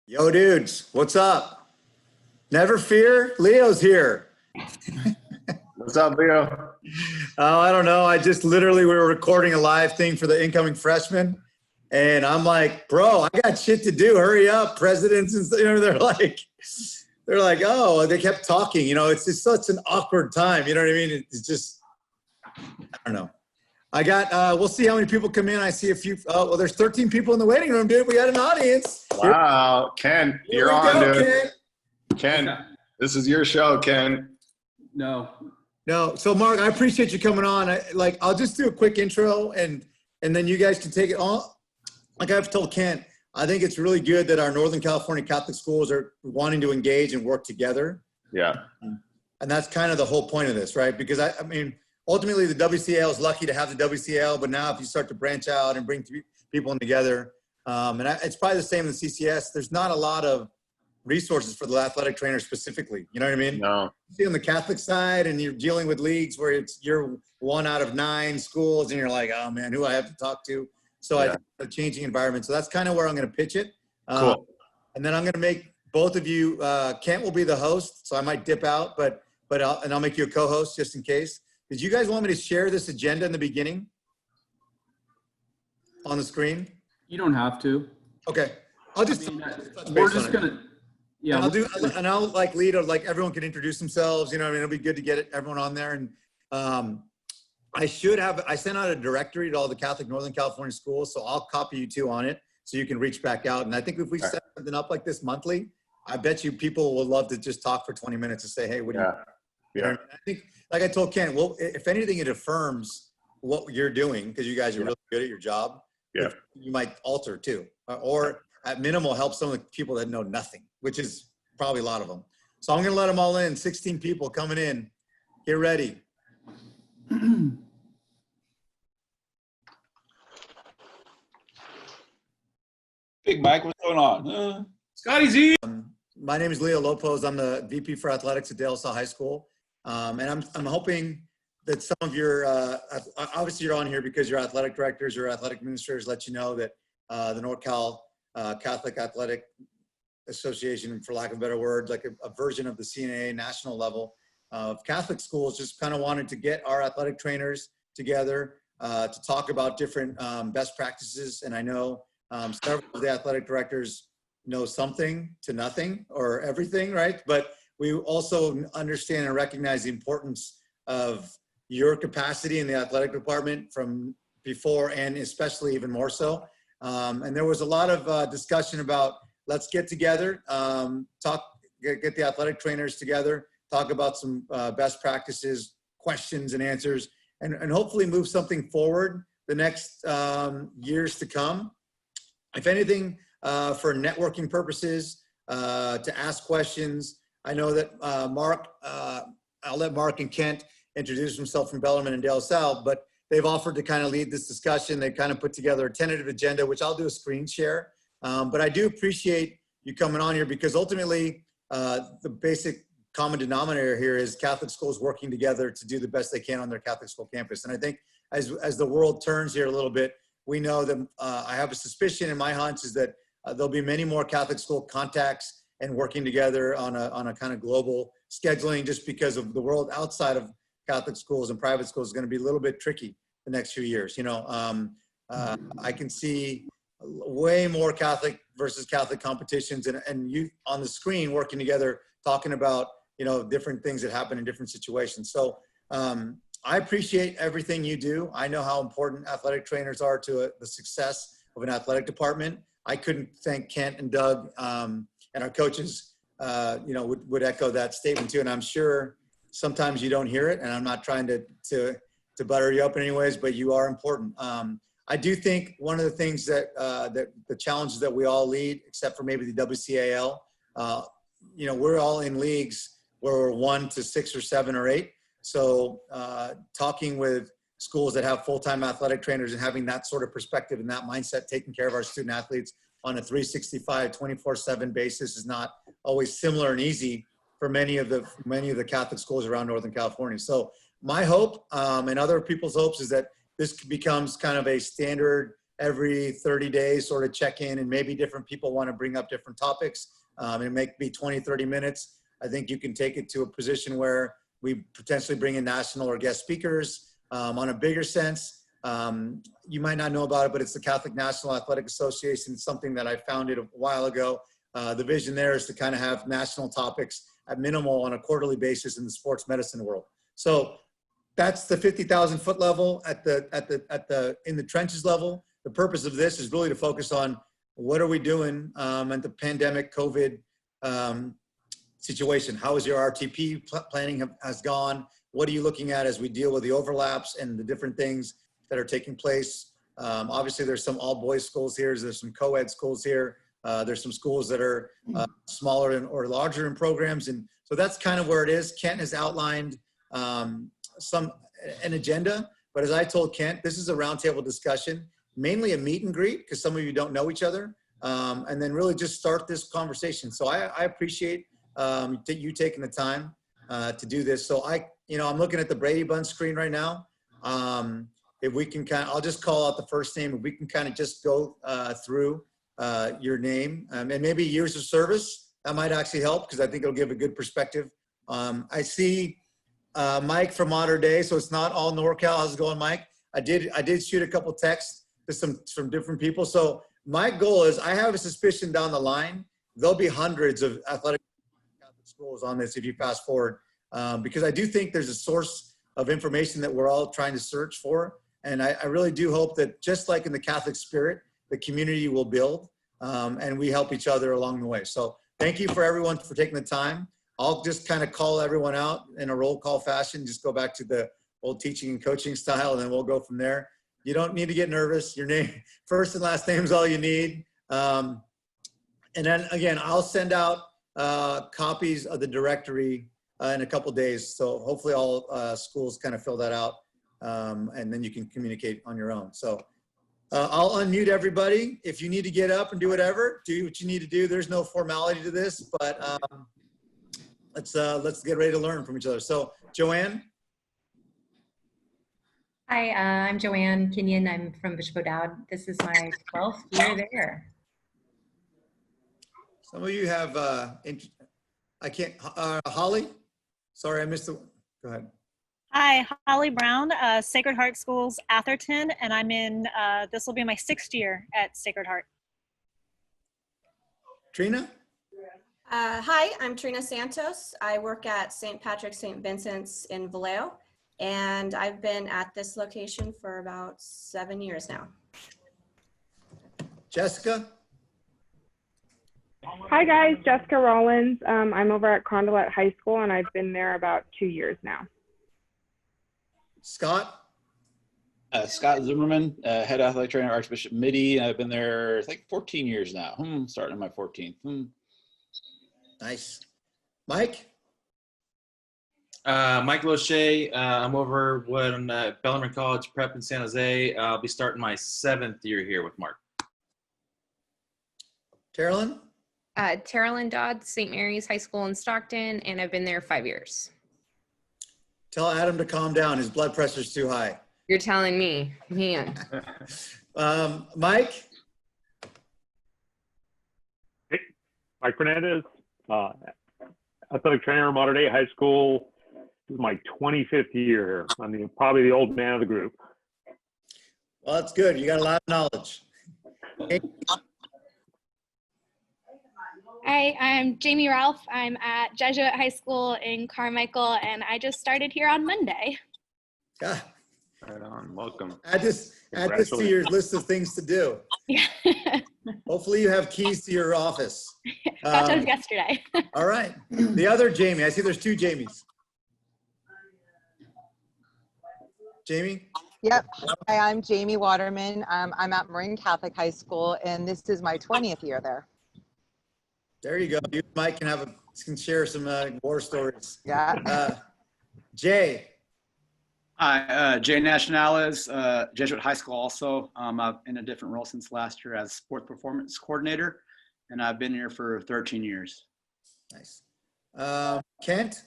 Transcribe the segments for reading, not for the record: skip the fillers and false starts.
Yo, dudes, what's up? Never fear, Leo's here. What's up, Leo? Oh, I don't know. I just literally, we were recording a live thing for the incoming freshmen. And I'm like, bro, I got shit to do. Hurry up, presidents. And they're like, oh, they kept talking. It's just such an awkward time. You know what I mean? It's just, I don't know. We'll see how many people come in. I see a few. Oh, well, there's 13 people in the waiting room, dude. We got an audience. Wow, Ken, you're on, dude. Ken. Ken, this is your show, Ken. No. So Mark, I appreciate you coming on. I'll just do a quick intro and then you guys can take it on. Like I've told Kent, I think it's really good that our Northern California Catholic schools are wanting to engage and work together. Yeah. And that's kind of the whole point of this, right? Because I mean, ultimately the WCAL is lucky to have the WCAL, but now if you start to branch out and bring people in together, it's probably the same in the CCS. There's not a lot of resources for the athletic trainer specifically. You know what I mean? No. You see on the Catholic side and you're dealing with leagues where you're 1 out of 9 schools and you're like, oh man, who I have to talk to? So I think a changing environment. So that's kind of where I'm going to pitch it. Cool. And then I'm going to make both of you, Kent will be the host, so I might dip out, but I'll make you a co-host just in case. Did you guys want me to share this agenda in the beginning on the screen? You don't have to. Okay. I'll just, we're just going to, yeah. And I'll lead, everyone can introduce themselves, you know what I mean? It'll be good to get everyone on there. And I sent out a directory to all the Catholic Northern California schools, so I'll copy you two on it so you can reach back out. And I think if we set something up like this monthly, I bet you people will love to just talk for 20 minutes and say, hey, what do you know? I think, like I told Ken, well, if anything, it affirms what you're doing because you guys are really good at your job. Yeah. You might alter too, or at minimal help some of the people that know nothing, which is probably a lot of them. So I'm going to let them all in. 16 people coming in. Get ready. Big Mike, what's going on? Scotty Z. My name is Leo Lopez. I'm the VP for athletics at De La Salle High School. And I'm hoping that some of your, obviously you're on here because your athletic directors or athletic administrators let you know that the NorCal Catholic Athletic Association, for lack of a better word, like a version of the CNA national level of Catholic schools, just kind of wanted to get our athletic trainers together to talk about different best practices. And I know several of the athletic directors know something to nothing or everything, right? But we also understand and recognize the importance of your capacity in the athletic department from before and especially even more so. And there was a lot of discussion about let's get together, get the athletic trainers together, talk about some best practices, questions and answers, and hopefully move something forward the next years to come. If anything, for networking purposes, to ask questions. I know that I'll let Mark and Kent introduce themselves from Bellarmine and De La Salle, but they've offered to kind of lead this discussion. They kind of put together a tentative agenda, which I'll do a screen share. But I do appreciate you coming on here because ultimately the basic common denominator here is Catholic schools working together to do the best they can on their Catholic school campus. And I think as the world turns here a little bit, we know that I have a suspicion, and my hunch is that there'll be many more Catholic school contacts and working together on a kind of global scheduling, just because of the world outside of Catholic schools and private schools is going to be a little bit tricky the next few years. I can see way more Catholic versus Catholic competitions and youth on the screen working together, talking about, different things that happen in different situations. So I appreciate everything you do. I know how important athletic trainers are to the success of an athletic department. I couldn't thank Kent and Doug and our coaches, would echo that statement too. And I'm sure sometimes you don't hear it, and I'm not trying to butter you up in any ways, but you are important. I do think one of the things that the challenges that we all lead, except for maybe the WCAL, we're all in leagues where we're 1 to 6 or 7 or 8. So talking with schools that have full-time athletic trainers and having that sort of perspective and that mindset, taking care of our student athletes on a 365, 24/7 basis is not always similar and easy for many of the Catholic schools around Northern California. So my hope and other people's hopes is that this becomes kind of a standard every 30 days sort of check in, and maybe different people want to bring up different topics. It may be 20, 30 minutes. I think you can take it to a position where we potentially bring in national or guest speakers on a bigger sense. You might not know about it, but it's the Catholic National Athletic Association. It's something that I founded a while ago. The vision there is to kind of have national topics at minimal on a quarterly basis in the sports medicine world. So that's the 50,000 foot level in the trenches level. The purpose of this is really to focus on what are we doing at the pandemic COVID situation. How is your RTP planning has gone? What are you looking at as we deal with the overlaps and the different things that are taking place? Obviously, there's some all boys schools here. There's some co-ed schools here. There's some schools that are smaller or larger in programs. And so that's kind of where it is. Kent has outlined an agenda, but as I told Kent, this is a roundtable discussion, mainly a meet and greet because some of you don't know each other, and then really just start this conversation. So I appreciate you taking the time to do this. So I'm looking at the Brady Bunch screen right now. If we can I'll just call out the first name. If we can kind of just go through your name and maybe years of service, that might actually help because I think it'll give a good perspective. I see Mike from Modern Day, so it's not all NorCal. How's it going, Mike? I did shoot a couple texts to from different people. So my goal is I have a suspicion down the line there'll be hundreds of athletic schools on this if you fast forward, because I do think there's a source of information that we're all trying to search for. And I really do hope that just like in the Catholic spirit, the community will build and we help each other along the way. So thank you for everyone for taking the time. I'll just kind of call everyone out in a roll call fashion, just go back to the old teaching and coaching style, and then we'll go from there. You don't need to get nervous. Your name, first and last name is all you need. And then again, I'll send out copies of the directory in a couple days. So hopefully all schools kind of fill that out and then you can communicate on your own. So I'll unmute everybody. If you need to get up and do whatever, do what you need to do. There's no formality to this, but let's get ready to learn from each other. So Joanne. Hi, I'm Joanne Kenyon. I'm from Bishop O'Dowd. This is my 12th year there. Some of you have, Holly? Sorry, I missed the, go ahead. Hi, Holly Brown, Sacred Heart Schools, Atherton, and I'm in, this will be my 6th year at Sacred Heart. Trina? Hi, I'm Trina Santos. I work at St. Patrick's St. Vincent's in Vallejo, and I've been at this location for about 7 years now. Jessica? Hi guys, Jessica Rollins. I'm over at Condolet High School and I've been there about 2 years now. Scott? Scott Zimmerman, head athletic trainer, Archbishop Mitty. I've been there, I think, 14 years now. Starting my 14th. Nice. Mike? Mike Loche. I'm over at Bellarmine College Prep in San Jose. I'll be starting my 7th year here with Mark. Carolyn? Terrell Dodd, St. Mary's High School in Stockton, and I've been there 5 years. Tell Adam to calm down. His blood pressure's too high. You're telling me, man. Mike? Hey, Mike Fernandez, athletic trainer, Modern Day High School. This is my 25th year. I'm probably the old man of the group. Well, that's good. You got a lot of knowledge. Hey. Hi, I'm Jamie Ralph. I'm at Jesuit High School in Carmichael, and I just started here on Monday. Yeah. Right on. Welcome. Add this to your list of things to do. Yeah. Hopefully you have keys to your office. Got those yesterday. All right. The other Jamie. I see there's 2 Jamies. Jamie? Yep. Hi, I'm Jamie Waterman. I'm at Marin Catholic High School, and this is my 20th year there. There you go. You and Mike can share some war stories. Yeah. Jay. Hi, Jay Nationales, Jesuit High School also. I'm in a different role since last year as sports performance coordinator, and I've been here for 13 years. Nice. Kent?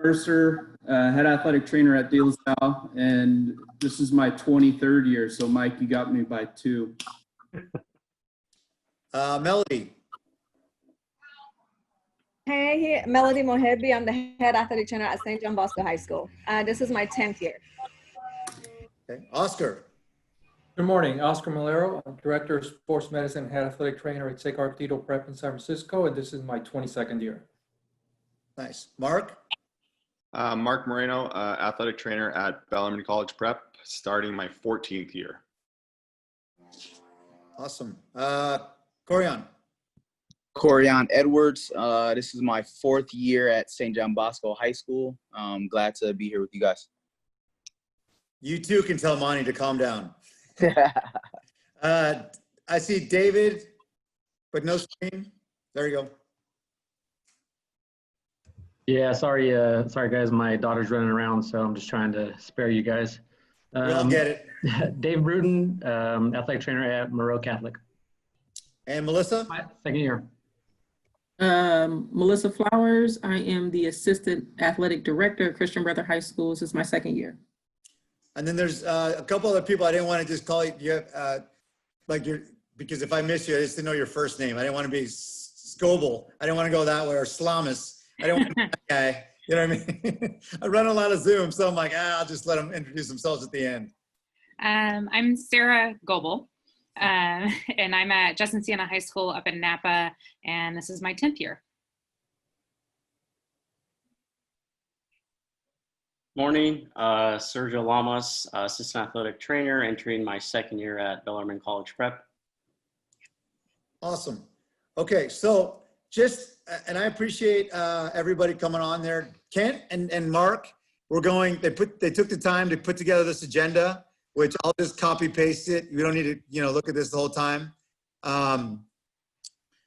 Mercer, head athletic trainer at De La Salle, and this is my 23rd year. So Mike, you got me by 2. Melody. Hey, Melody Mohebi. I'm the head athletic trainer at St. John Bosco High School. This is my 10th year. Okay. Oscar. Good morning, Oscar Malero. I'm Director of Sports Medicine and Head Athletic Trainer at Sacred Tito Prep in San Francisco, and this is my 22nd year. Nice. Mark? Mark Moreno, athletic trainer at Bellarmine College Prep, starting my 14th year. Awesome. Corian? Corian Edwards. This is my 4th year at St. John Bosco High School. I'm glad to be here with you guys. You too can tell Monty to calm down. I see David, but no screen. There you go. Yeah, sorry guys. My daughter's running around, so I'm just trying to spare you guys. We'll get it. Dave Bruton, athletic trainer at Moreau Catholic. And Melissa? Second year. Melissa Flowers. I am the assistant athletic director at Christian Brother High School. This is my 2nd year. And then there's a couple other people I didn't want to just call you, because if I miss you, I just didn't know your first name. I didn't want to be Scoble. I didn't want to go that way, or Slamus. I didn't want to be that guy. You know what I mean? I run a lot of Zoom, so I'm like, I'll just let them introduce themselves at the end. I'm Sarah Goebel, and I'm at Justin Siena High School up in Napa, and this is my 10th year. Morning, Sergio Lamas, assistant athletic trainer, entering my 2nd year at Bellarmine College Prep. Awesome. Okay, so and I appreciate everybody coming on there. Kent and Mark, they took the time to put together this agenda, which I'll just copy paste it. You don't need to, look at this the whole time. And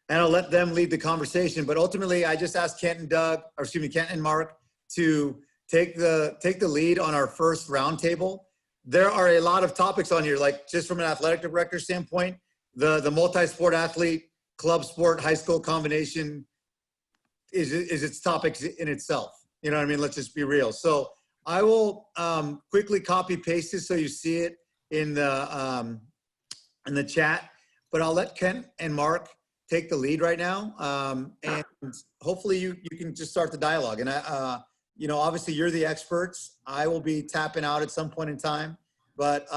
I'll let them lead the conversation. But ultimately, I just asked Kent and Mark to take the lead on our first roundtable. There are a lot of topics on here, like just from an athletic director standpoint, the multi-sport athlete, club sport, high school combination is its topics in itself. You know what I mean? Let's just be real. So I will quickly copy paste it so you see it in the chat, but I'll let Kent and Mark take the lead right now. And hopefully you can just start the dialogue. And obviously you're the experts. I will be tapping out at some point in time, but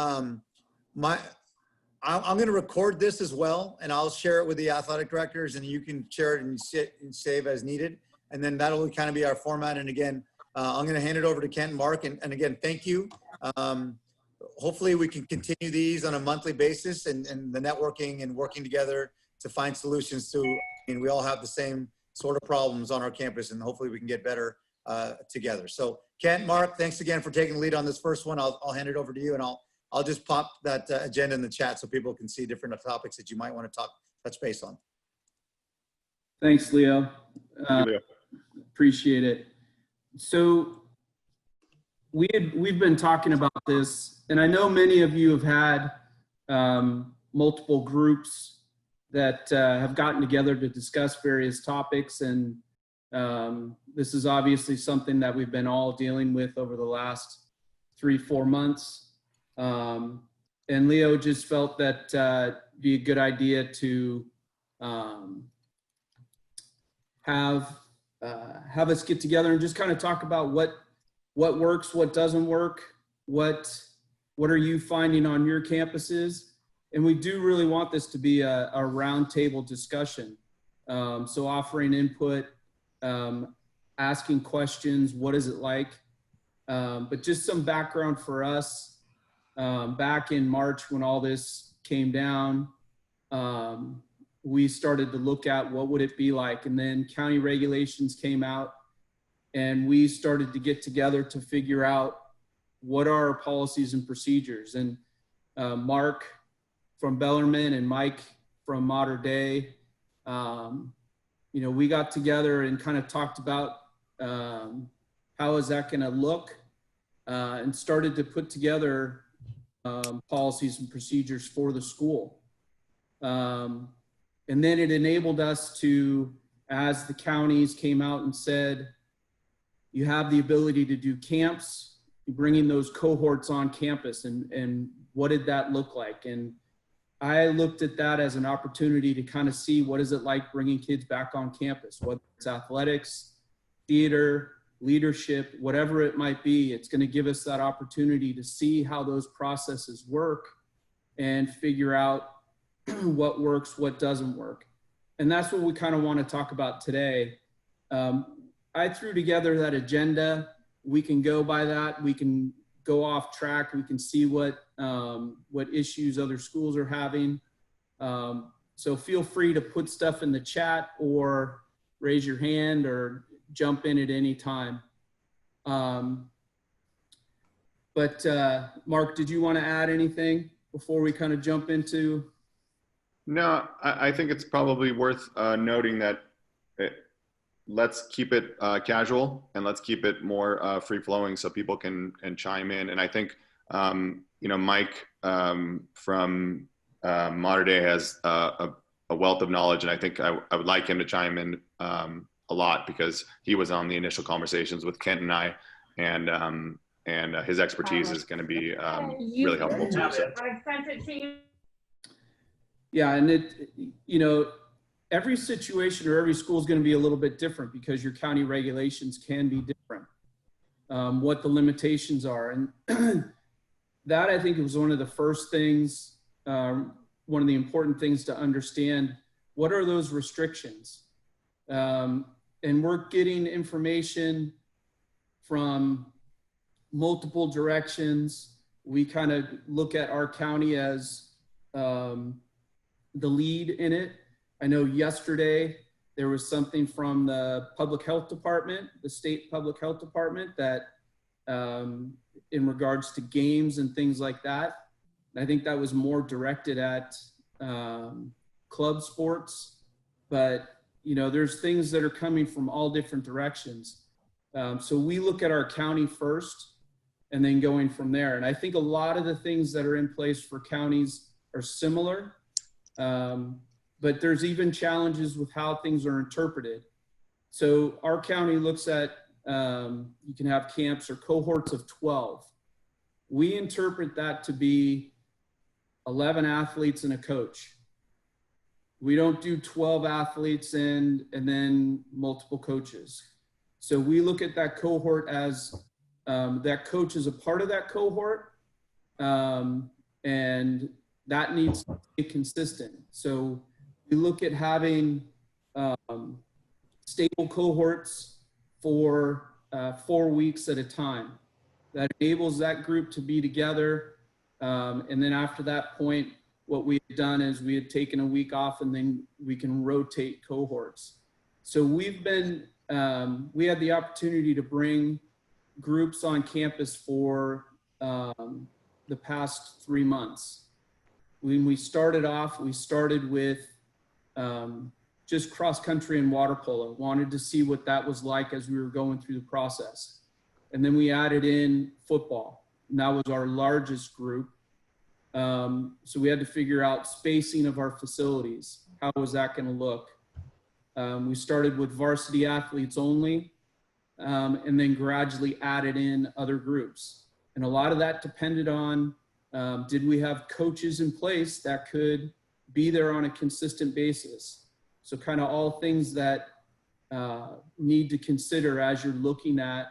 I'm going to record this as well, and I'll share it with the athletic directors, and you can share it and save as needed. And then that'll kind of be our format. And again, I'm going to hand it over to Kent and Mark. And again, thank you. Hopefully we can continue these on a monthly basis and the networking and working together to find solutions to, we all have the same sort of problems on our campus, and hopefully we can get better together. So Kent, Mark, thanks again for taking the lead on this first one. I'll hand it over to you, and I'll just pop that agenda in the chat so people can see different topics that you might want to touch base on. Thanks, Leo. Appreciate it. So we've been talking about this, and I know many of you have had multiple groups that have gotten together to discuss various topics, and this is obviously something that we've been all dealing with over the last 3-4 months. And Leo just felt that it'd be a good idea to have us get together and just kind of talk about what works, what doesn't work, what are you finding on your campuses. And we do really want this to be a roundtable discussion. So offering input, asking questions, what is it like? But just some background for us. Back in March when all this came down, we started to look at what would it be like, and then county regulations came out, and we started to get together to figure out what are our policies and procedures. And Mark from Bellarmine and Mike from Modern Day, we got together and kind of talked about how is that going to look, and started to put together policies and procedures for the school. And then it enabled us to, as the counties came out and said, You have the ability to do camps, bringing those cohorts on campus, and what did that look like? And I looked at that as an opportunity to kind of see what is it like bringing kids back on campus, whether it's athletics, theater, leadership, whatever it might be. It's going to give us that opportunity to see how those processes work and figure out what works, what doesn't work. And that's what we kind of want to talk about today. I threw together that agenda. We can go by that. We can go off track. We can see what issues other schools are having. So feel free to put stuff in the chat or raise your hand or jump in at any time. But Mark, did you want to add anything before we kind of jump into? No, I think it's probably worth noting that let's keep it casual and let's keep it more free flowing so people can chime in. And I think, Mike from Mater Dei has a wealth of knowledge, and I think I would like him to chime in a lot because he was on the initial conversations with Kent and I, and his expertise is going to be really helpful too. So. Yeah, and every situation or every school is going to be a little bit different because your county regulations can be different, what the limitations are. And that, I think, was one of the first things, one of the important things to understand. What are those restrictions? And we're getting information from multiple directions. We kind of look at our county as the lead in it. I know yesterday there was something from the public health department, the state public health department, that in regards to games and things like that. I think that was more directed at club sports, but there's things that are coming from all different directions. So we look at our county first and then going from there. And I think a lot of the things that are in place for counties are similar. But there's even challenges with how things are interpreted. So our county looks at, you can have camps or cohorts of 12. We interpret that to be 11 athletes and a coach. We don't do 12 athletes and then multiple coaches. So we look at that cohort as that coach is a part of that cohort, and that needs to be consistent. So we look at having stable cohorts for 4 weeks at a time. That enables that group to be together. And then after that point, what we had done is we had taken a week off, and then we can rotate cohorts. So we've been, we had the opportunity to bring groups on campus for the past 3 months. When we started off, we started with just cross country and water polo. Wanted to see what that was like as we were going through the process. And then we added in football, and that was our largest group. So we had to figure out spacing of our facilities. How was that going to look? We started with varsity athletes only, and then gradually added in other groups. And a lot of that depended on, did we have coaches in place that could be there on a consistent basis? So kind of all things that need to consider as you're looking at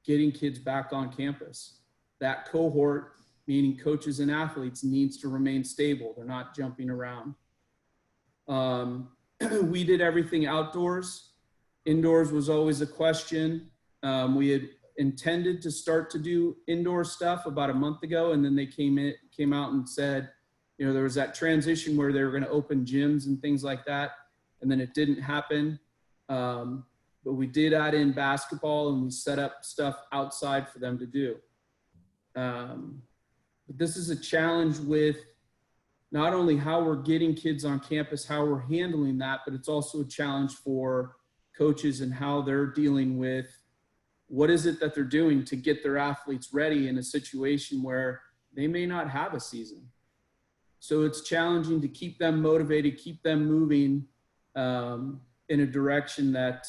getting kids back on campus. That cohort, meaning coaches and athletes, needs to remain stable. They're not jumping around. We did everything outdoors. Indoors was always a question. We had intended to start to do indoor stuff about a month ago, and then they came out and said, there was that transition where they were going to open gyms and things like that, and then it didn't happen. But we did add in basketball, and we set up stuff outside for them to do. But this is a challenge with not only how we're getting kids on campus, how we're handling that, but it's also a challenge for coaches and how they're dealing with what is it that they're doing to get their athletes ready in a situation where they may not have a season. So it's challenging to keep them motivated, keep them moving in a direction that,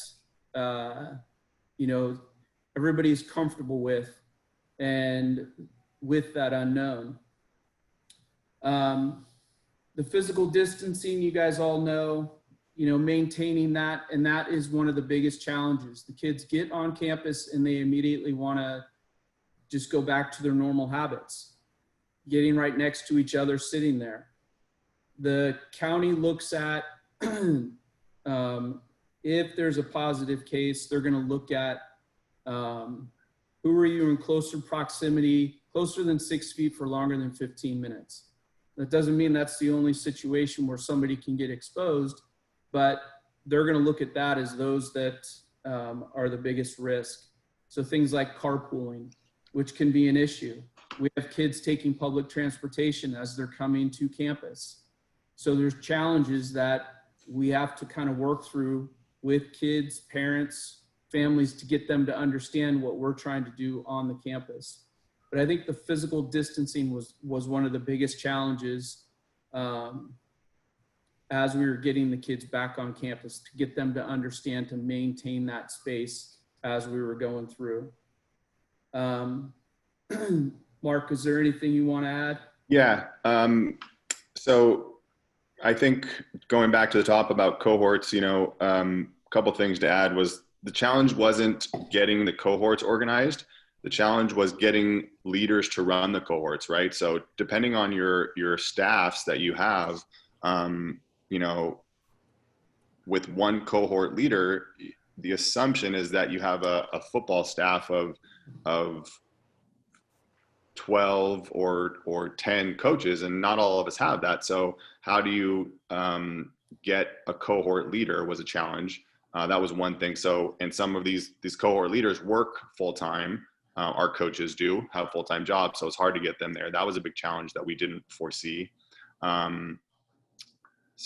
everybody's comfortable with, and with that unknown. The physical distancing, you guys all know, maintaining that, and that is one of the biggest challenges. The kids get on campus and they immediately want to just go back to their normal habits, getting right next to each other, sitting there. The county looks at if there's a positive case, they're going to look at who are you in closer proximity, closer than 6 feet for longer than 15 minutes. That doesn't mean that's the only situation where somebody can get exposed, but they're going to look at that as those that are the biggest risk. So things like carpooling, which can be an issue. We have kids taking public transportation as they're coming to campus. So there's challenges that we have to kind of work through with kids, parents, families, to get them to understand what we're trying to do on the campus. But I think the physical distancing was one of the biggest challenges as we were getting the kids back on campus, to get them to understand, to maintain that space as we were going through. Mark, is there anything you want to add? Yeah. So I think going back to the top about cohorts, a couple things to add was the challenge wasn't getting the cohorts organized. The challenge was getting leaders to run the cohorts, right? So depending on your staffs that you have, with one cohort leader, the assumption is that you have a football staff of 12 or 10 coaches, and not all of us have that. So how do you get a cohort leader was a challenge. That was one thing. So, and some of these cohort leaders work full-time. Our coaches do have full-time jobs, so it's hard to get them there. That was a big challenge that we didn't foresee. So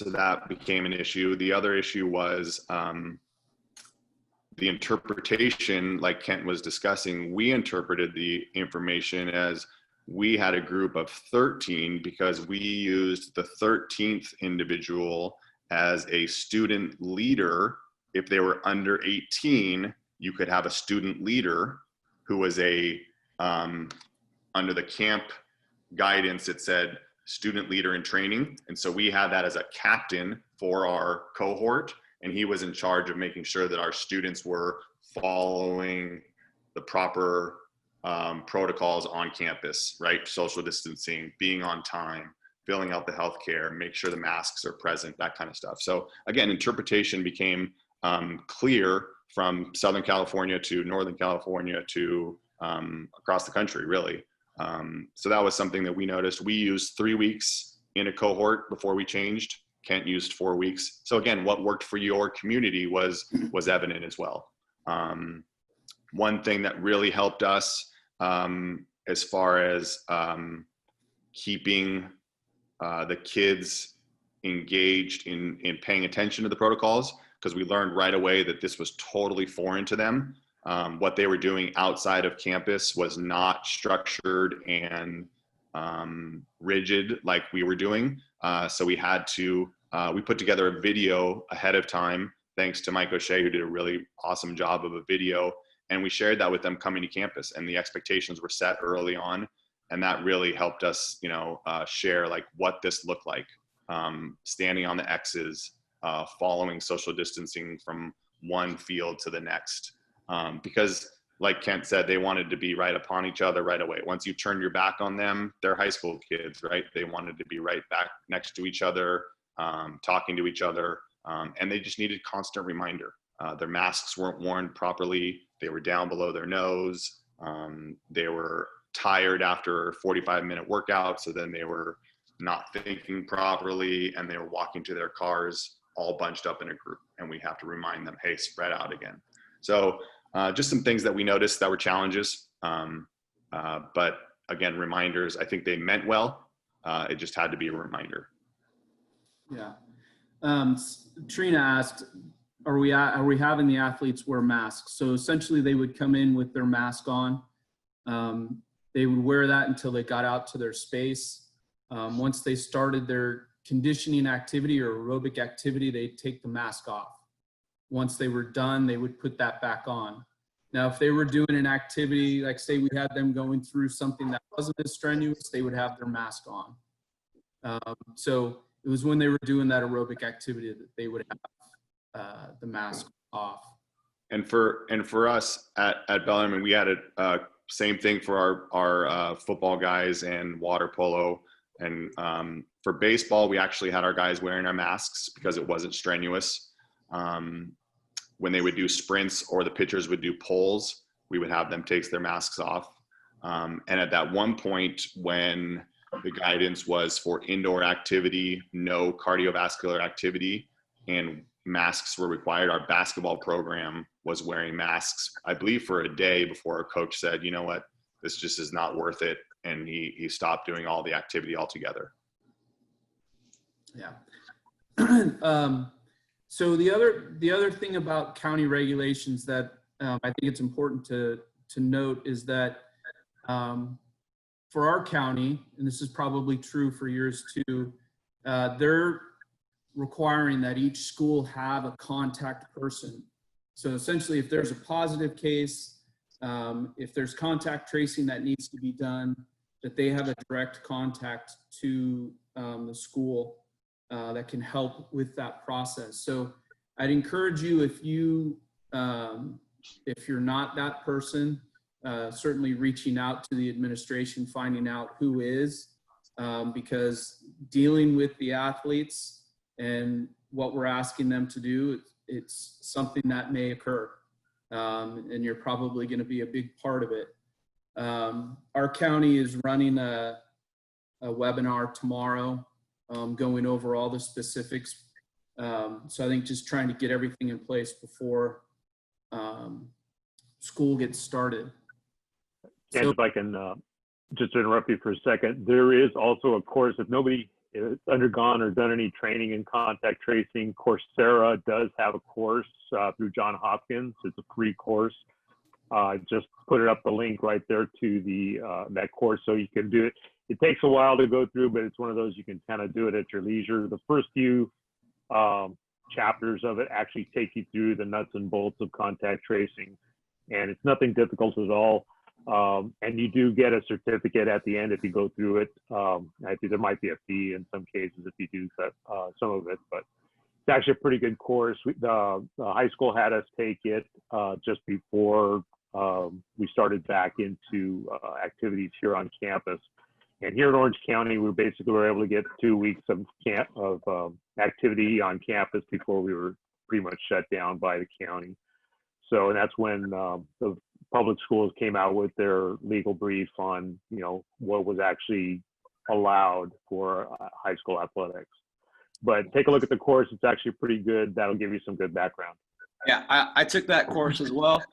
that became an issue. The other issue was the interpretation, like Kent was discussing. We interpreted the information as we had a group of 13 because we used the 13th individual as a student leader. If they were under 18, you could have a student leader who was under the camp guidance, it said student leader in training. And so we had that as a captain for our cohort, and he was in charge of making sure that our students were following the proper protocols on campus, right? Social distancing, being on time, filling out the healthcare, make sure the masks are present, that kind of stuff. So again, interpretation became clear from Southern California to Northern California to across the country, really. So that was something that we noticed. We used 3 weeks in a cohort before we changed. Kent used 4 weeks. So again, what worked for your community was evident as well. One thing that really helped us as far as keeping the kids engaged in paying attention to the protocols, because we learned right away that this was totally foreign to them. What they were doing outside of campus was not structured and rigid like we were doing. So we had to, we put together a video ahead of time, thanks to Mike O'Shea, who did a really awesome job of a video. And we shared that with them coming to campus, and the expectations were set early on. And that really helped us, share like what this looked like, standing on the X's, following social distancing from one field to the next. Because like Kent said, they wanted to be right upon each other right away. Once you turn your back on them, they're high school kids, right? They wanted to be right back next to each other, talking to each other, and they just needed constant reminder. Their masks weren't worn properly. They were down below their nose. They were tired after a 45-minute workout, so then they were not thinking properly, and they were walking to their cars all bunched up in a group, and we have to remind them, hey, spread out again. So just some things that we noticed that were challenges, but again, reminders. I think they meant well. It just had to be a reminder. Yeah. Trina asked, are we having the athletes wear masks? So essentially they would come in with their mask on. They would wear that until they got out to their space. Once they started their conditioning activity or aerobic activity, they'd take the mask off. Once they were done, they would put that back on. Now, if they were doing an activity, like say we had them going through something that wasn't as strenuous, they would have their mask on. So it was when they were doing that aerobic activity that they would have the mask off. And for us at Bellarmine, we had a same thing for our football guys and water polo. And for baseball, we actually had our guys wearing our masks because it wasn't strenuous. When they would do sprints or the pitchers would do pulls, we would have them take their masks off. And at that one point when the guidance was for indoor activity, no cardiovascular activity, and masks were required, our basketball program was wearing masks, I believe, for a day before our coach said, you know what, this just is not worth it. And he stopped doing all the activity altogether. Yeah. So the other thing about county regulations that I think it's important to note is that for our county, and this is probably true for yours too, they're requiring that each school have a contact person. So essentially, if there's a positive case, if there's contact tracing that needs to be done, that they have a direct contact to the school that can help with that process. So I'd encourage you, if you're not that person, certainly reaching out to the administration, finding out who is, because dealing with the athletes and what we're asking them to do, it's something that may occur, and you're probably going to be a big part of it. Our county is running a webinar tomorrow, going over all the specifics. So I think just trying to get everything in place before school gets started. And if I can just interrupt you for a second, there is also a course, if nobody has undergone or done any training in contact tracing, Coursera does have a course through Johns Hopkins. It's a free course. Just put it up the link right there to the that course so you can do it. It takes a while to go through, but it's one of those you can kind of do it at your leisure. The first few chapters of it actually take you through the nuts and bolts of contact tracing, and it's nothing difficult at all. And you do get a certificate at the end if you go through it. I think there might be a fee in some cases if you do some of it, but it's actually a pretty good course. The high school had us take it just before we started back into activities here on campus. And here in Orange County, we basically were able to get 2 weeks of activity on campus before we were pretty much shut down by the county. So, and that's when the public schools came out with their legal brief on, you know, what was actually allowed for high school athletics. But take a look at the course. It's actually pretty good. That'll give you some good background. Yeah, I took that course as well.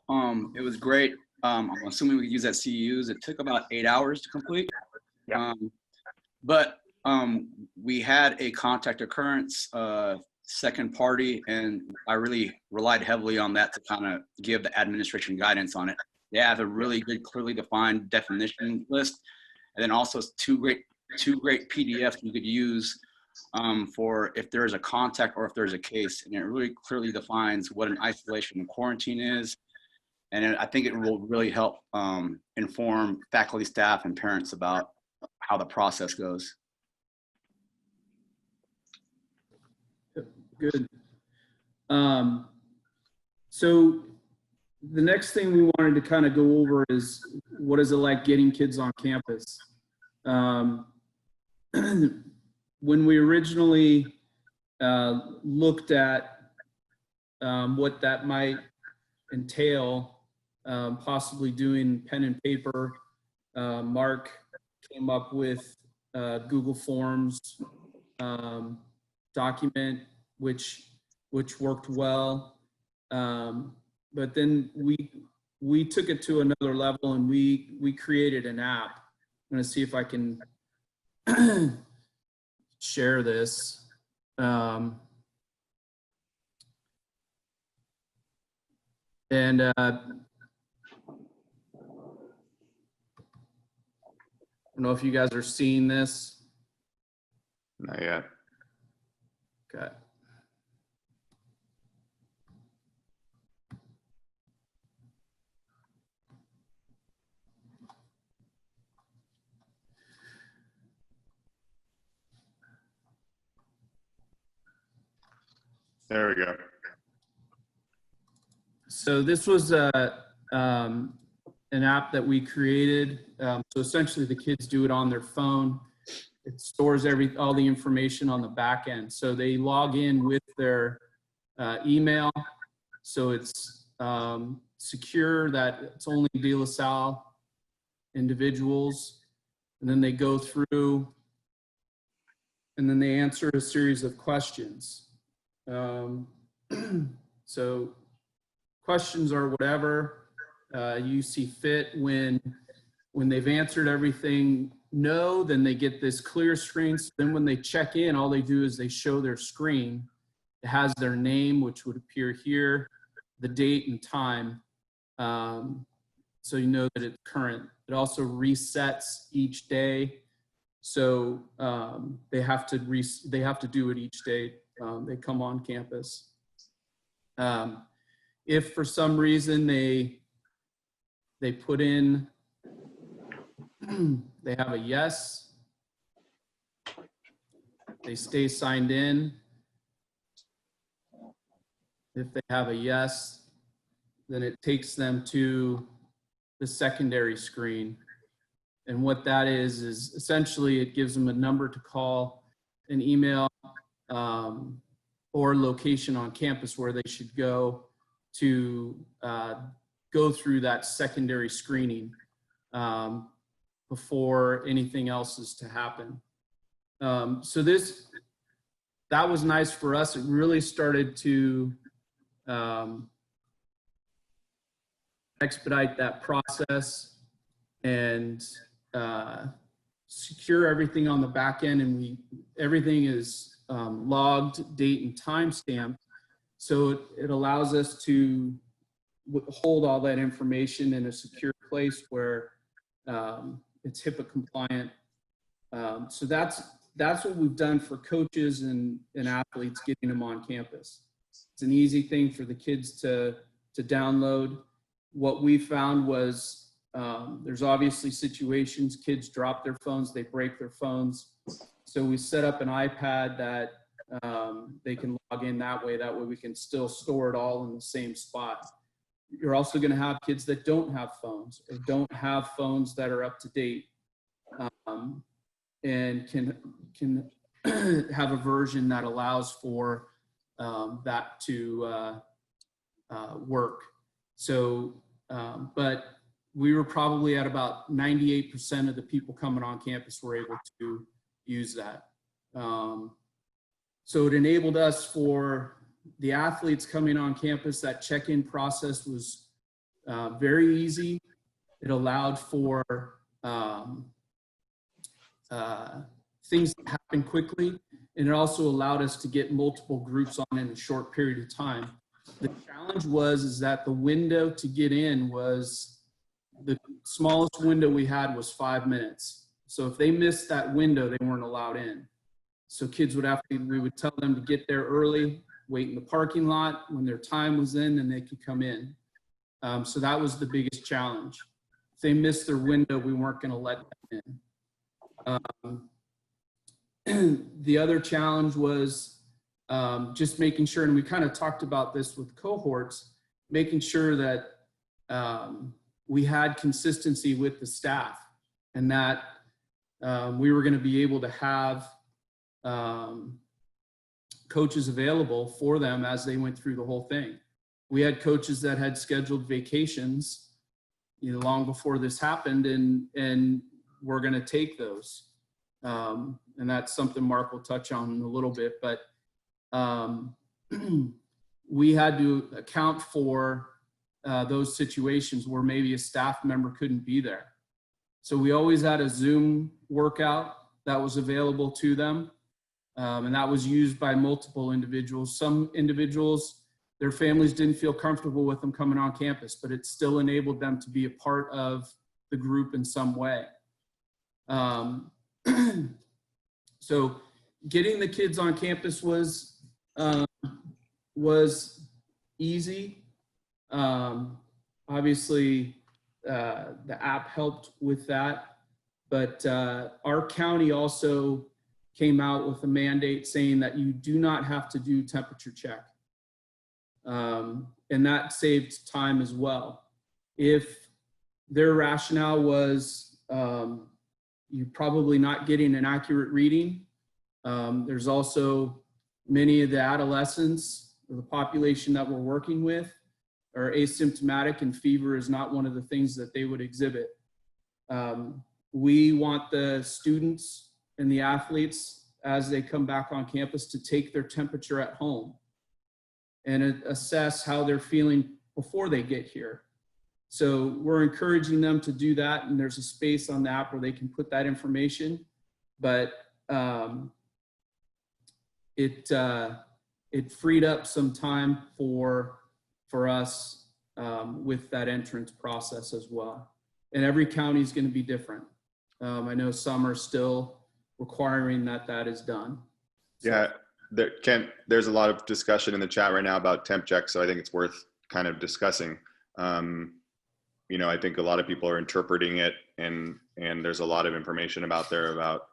It was great. I'm assuming we use that CEUs. It took about 8 hours to complete. Yeah. But we had a contact occurrence second party, and I really relied heavily on that to kind of give the administration guidance on it. They have a really good, clearly defined definition list, and then also two great PDFs you could use for if there's a contact or if there's a case, and it really clearly defines what an isolation and quarantine is. And I think it will really help inform faculty, staff, and parents about how the process goes. Good. So the next thing we wanted to kind of go over is what is it like getting kids on campus? When we originally looked at what that might entail, possibly doing pen and paper, Mark came up with Google Forms document, which worked well. But then we took it to another level, and we created an app. I'm going to see if I can share this. And I don't know if you guys are seeing this. Not yet. Okay. There we go. So this was an app that we created. So essentially the kids do it on their phone. It stores all the information on the back end. So they log in with their email. So it's secure that it's only De La Salle individuals. And then they go through and then they answer a series of questions. So questions are whatever you see fit. When they've answered everything no, then they get this clear screen. So then when they check in, all they do is they show their screen. It has their name, which would appear here, the date and time. So you know that it's current. It also resets each day. So they have to do it each day they come on campus. If for some reason they put in, they have a yes, they stay signed in. If they have a yes, then it takes them to the secondary screen. And what that is essentially it gives them a number to call, an email, or location on campus where they should go to go through that secondary screening before anything else is to happen. So that was nice for us. It really started to expedite that process and secure everything on the back end, and everything is logged, date and time stamped. So it allows us to hold all that information in a secure place where it's HIPAA compliant. So that's what we've done for coaches and athletes, getting them on campus. It's an easy thing for the kids to download. What we found was there's obviously situations, kids drop their phones, they break their phones. So we set up an iPad that they can log in that way. That way we can still store it all in the same spot. You're also going to have kids that don't have phones or don't have phones that are up to date, and can have a version that allows for that to work. So, but we were probably at about 98% of the people coming on campus were able to use that. So it enabled us for the athletes coming on campus. That check-in process was very easy. It allowed for things to happen quickly, and it also allowed us to get multiple groups on in a short period of time. The challenge is that the window to get in was, the smallest window we had was 5 minutes. So if they missed that window, they weren't allowed in. So kids we would tell them to get there early, wait in the parking lot. When their time was in, then they could come in. So that was the biggest challenge. If they missed their window, we weren't going to let them in. The other challenge was just making sure, and we kind of talked about this with cohorts, making sure that we had consistency with the staff, and that we were going to be able to have coaches available for them as they went through the whole thing. We had coaches that had scheduled vacations, long before this happened, and we're going to take those. And that's something Mark will touch on in a little bit, but we had to account for those situations where maybe a staff member couldn't be there. So we always had a Zoom workout that was available to them. And that was used by multiple individuals. Some individuals, their families didn't feel comfortable with them coming on campus, but it still enabled them to be a part of the group in some way. So getting the kids on campus was easy. Obviously, the app helped with that, but our county also came out with a mandate saying that you do not have to do temperature check. And that saved time as well. If their rationale was you're probably not getting an accurate reading, there's also many of the adolescents, or the population that we're working with, are asymptomatic, and fever is not one of the things that they would exhibit. We want the students and the athletes, as they come back on campus, to take their temperature at home and assess how they're feeling before they get here. So we're encouraging them to do that, and there's a space on the app where they can put that information. But it freed up some time for us with that entrance process as well. And every county is going to be different. I know some are still requiring that is done. Yeah, there's a lot of discussion in the chat right now about temp checks, so I think it's worth kind of discussing. You know, I think a lot of people are interpreting it, and there's a lot of information about there about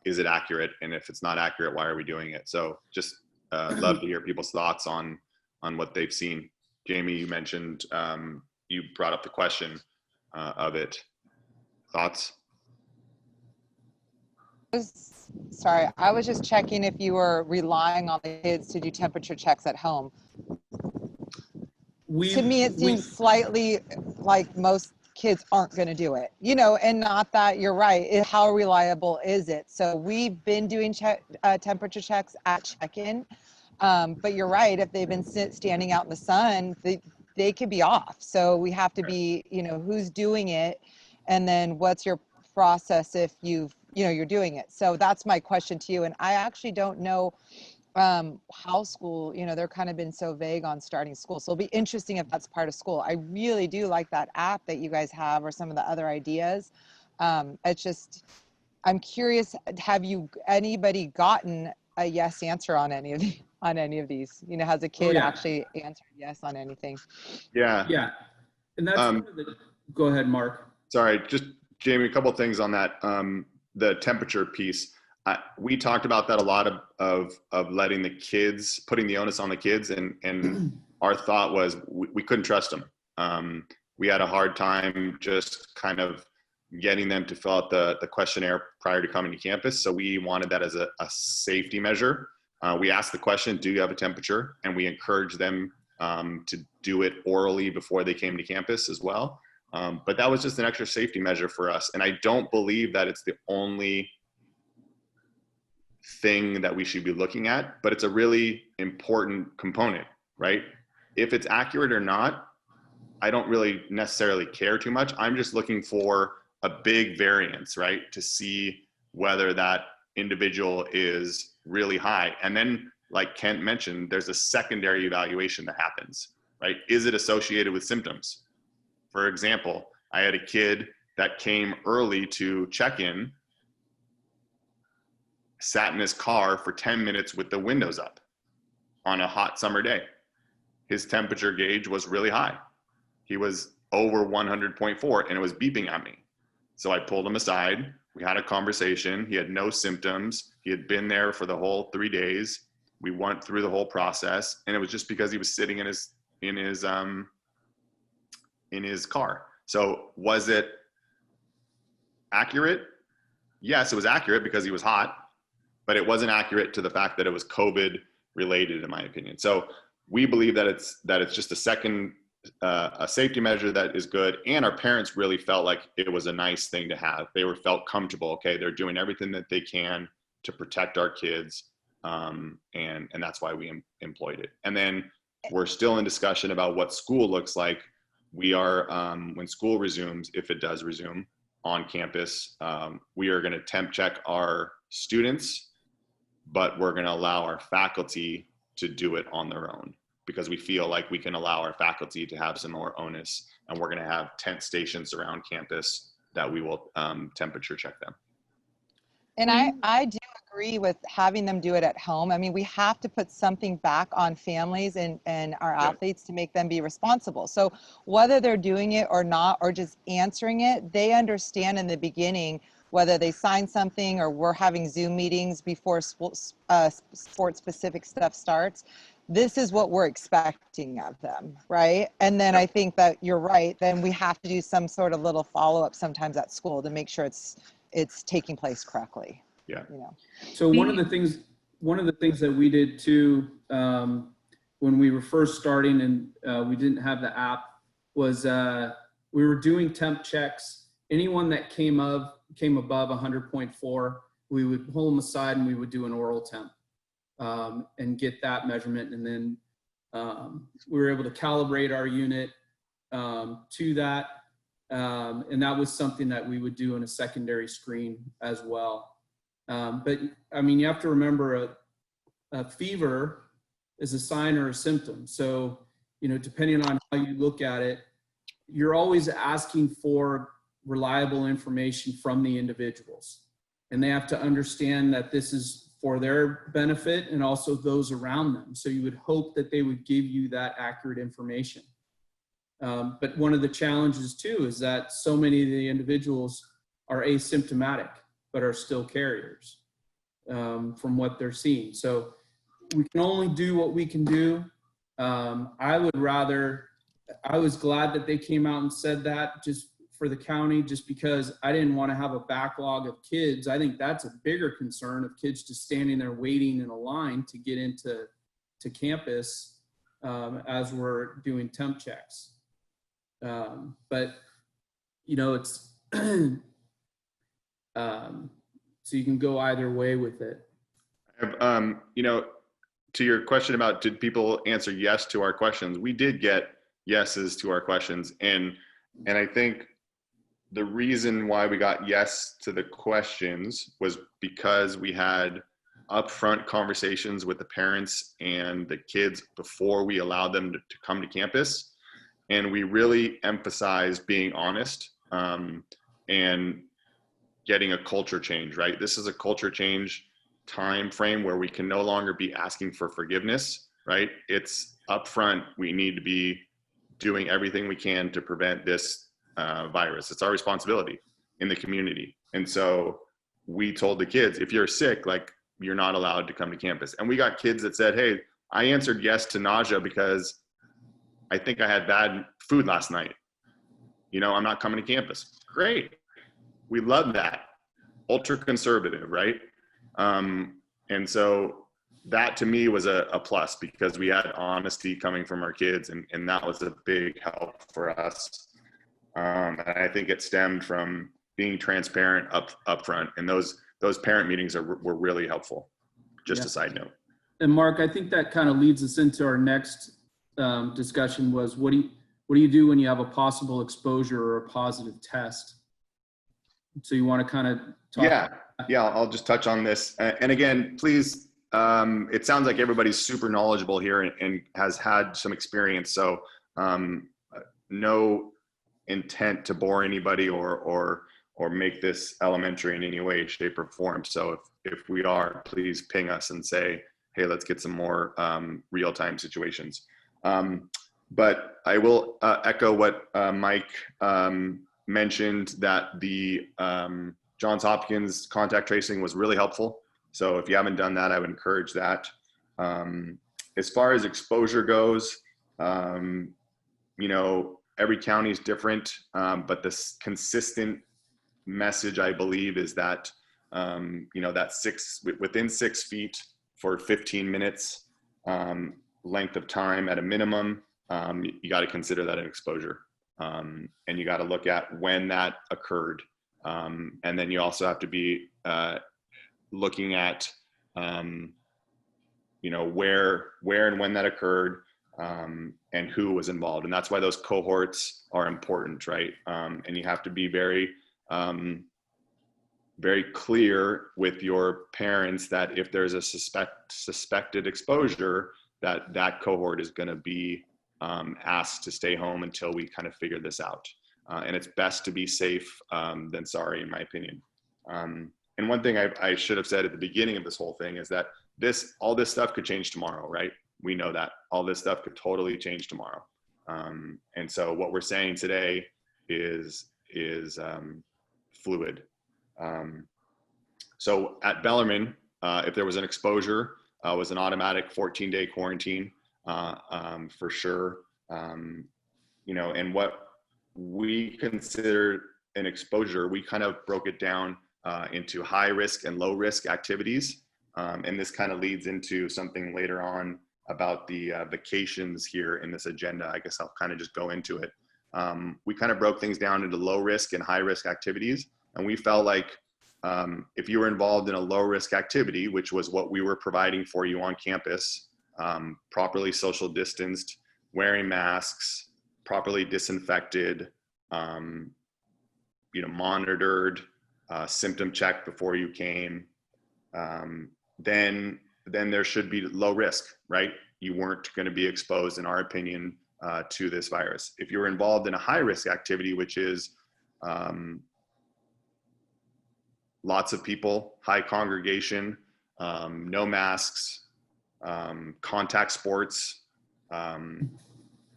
is it accurate, and if it's not accurate, why are we doing it? So just love to hear people's thoughts on what they've seen. Jamie, you mentioned you brought up the question of it. Thoughts? Sorry, I was just checking if you were relying on the kids to do temperature checks at home. To me, it seems slightly like most kids aren't going to do it, you know, and not that you're right. How reliable is it? So we've been doing temperature checks at check-in, but you're right. If they've been standing out in the sun, they could be off. So we have to be, you know, who's doing it, and then what's your process if you're doing it. So that's my question to you. And I actually don't know how school, you know, they're kind of been so vague on starting school. So it'll be interesting if that's part of school. I really do like that app that you guys have, or some of the other ideas. It's just, I'm curious, have anybody gotten a yes answer on any of these? You know, has a kid actually answered yes on anything? Yeah. Yeah. And that's one of the, go ahead, Mark. Sorry, just Jamie, a couple of things on that. The temperature piece. We talked about that a lot of letting the kids, putting the onus on the kids, and our thought was we couldn't trust them. We had a hard time just kind of getting them to fill out the questionnaire prior to coming to campus. So we wanted that as a safety measure. We asked the question, do you have a temperature? And we encouraged them to do it orally before they came to campus as well. But that was just an extra safety measure for us. And I don't believe that it's the only thing that we should be looking at, but it's a really important component, right? If it's accurate or not, I don't really necessarily care too much. I'm just looking for a big variance, right? To see whether that individual is really high. And then, like Kent mentioned, there's a secondary evaluation that happens, right? Is it associated with symptoms? For example, I had a kid that came early to check-in, sat in his car for 10 minutes with the windows up on a hot summer day. His temperature gauge was really high. He was over 100.4 and it was beeping at me. So I pulled him aside. We had a conversation. He had no symptoms. He had been there for the whole 3 days. We went through the whole process, and it was just because he was sitting in his car. So was it accurate? Yes, it was accurate because he was hot, but it wasn't accurate to the fact that it was COVID related, in my opinion. So we believe that it's just a safety measure that is good. And our parents really felt like it was a nice thing to have. They felt comfortable. Okay, they're doing everything that they can to protect our kids. And that's why we employed it. And then we're still in discussion about what school looks like. We are, when school resumes, if it does resume on campus, we are going to temp check our students, but we're going to allow our faculty to do it on their own, because we feel like we can allow our faculty to have some more onus, and we're going to have tent stations around campus that we will temperature check them. And I do agree with having them do it at home. I mean, we have to put something back on families and our athletes to make them be responsible. So whether they're doing it or not, or just answering it, they understand in the beginning, whether they sign something or we're having Zoom meetings before sport specific stuff starts, this is what we're expecting of them, right? And then I think that you're right. Then we have to do some sort of little follow-up sometimes at school to make sure it's taking place correctly. Yeah. You know. So one of the things that we did too, when we were first starting and we didn't have the app, was we were doing temp checks. Anyone that came above 100.4, we would pull them aside and we would do an oral temp and get that measurement. And then we were able to calibrate our unit to that. And that was something that we would do in a secondary screen as well. But I mean, you have to remember a fever is a sign or a symptom. So, you know, depending on how you look at it, you're always asking for reliable information from the individuals. And they have to understand that this is for their benefit and also those around them. So you would hope that they would give you that accurate information. But one of the challenges too is that so many of the individuals are asymptomatic, but are still carriers from what they're seeing. So we can only do what we can do. I was glad that they came out and said that just for the county, just because I didn't want to have a backlog of kids. I think that's a bigger concern of kids just standing there waiting in a line to get into campus as we're doing temp checks. But, you know, it's, so you can go either way with it. You know, to your question about did people answer yes to our questions, we did get yeses to our questions. And I think the reason why we got yes to the questions was because we had upfront conversations with the parents and the kids before we allowed them to come to campus. And we really emphasized being honest and getting a culture change, right? This is a culture change time frame where we can no longer be asking for forgiveness, right? It's upfront. We need to be doing everything we can to prevent this virus. It's our responsibility in the community. And so we told the kids, if you're sick, like, you're not allowed to come to campus. And we got kids that said, hey, I answered yes to nausea because I think I had bad food last night. You know, I'm not coming to campus. Great. We love that. Ultra conservative, right? And so that to me was a plus because we had honesty coming from our kids, and that was a big help for us. And I think it stemmed from being transparent up front, and those parent meetings were really helpful. Just a side note. And Mark, I think that kind of leads us into our next discussion was what do you do when you have a possible exposure or a positive test? So you want to kind of talk? Yeah, I'll just touch on this. And again, please, it sounds like everybody's super knowledgeable here and has had some experience. So no intent to bore anybody or make this elementary in any way, shape, or form. So if we are, please ping us and say, hey, let's get some more real-time situations. But I will echo what Mike mentioned, that the Johns Hopkins contact tracing was really helpful. So if you haven't done that, I would encourage that. As far as exposure goes, you know, every county is different, but this consistent message, I believe, is that, you know, that within 6 feet for 15 minutes length of time at a minimum, you got to consider that an exposure. And you got to look at when that occurred. And then you also have to be looking at, you know, where and when that occurred, and who was involved. And that's why those cohorts are important, right? And you have to be very, very clear with your parents that if there's a suspected exposure, that cohort is going to be asked to stay home until we kind of figure this out. And it's best to be safe than sorry, in my opinion. And one thing I should have said at the beginning of this whole thing is that all this stuff could change tomorrow, right? We know that all this stuff could totally change tomorrow. And so what we're saying today is fluid. So at Bellarmine, if there was an exposure, it was an automatic 14-day quarantine. for sure. You know, and what we consider an exposure, we kind of broke it down into high risk and low risk activities. And this kind of leads into something later on about the vacations here in this agenda. I guess I'll kind of just go into it. We kind of broke things down into low risk and high risk activities. And we felt like if you were involved in a low risk activity, which was what we were providing for you on campus, properly social distanced, wearing masks, properly disinfected, you know, monitored, symptom checked before you came, then there should be low risk, right? You weren't going to be exposed, in our opinion, to this virus. If you're involved in a high risk activity, which is lots of people, high congregation, no masks, contact sports,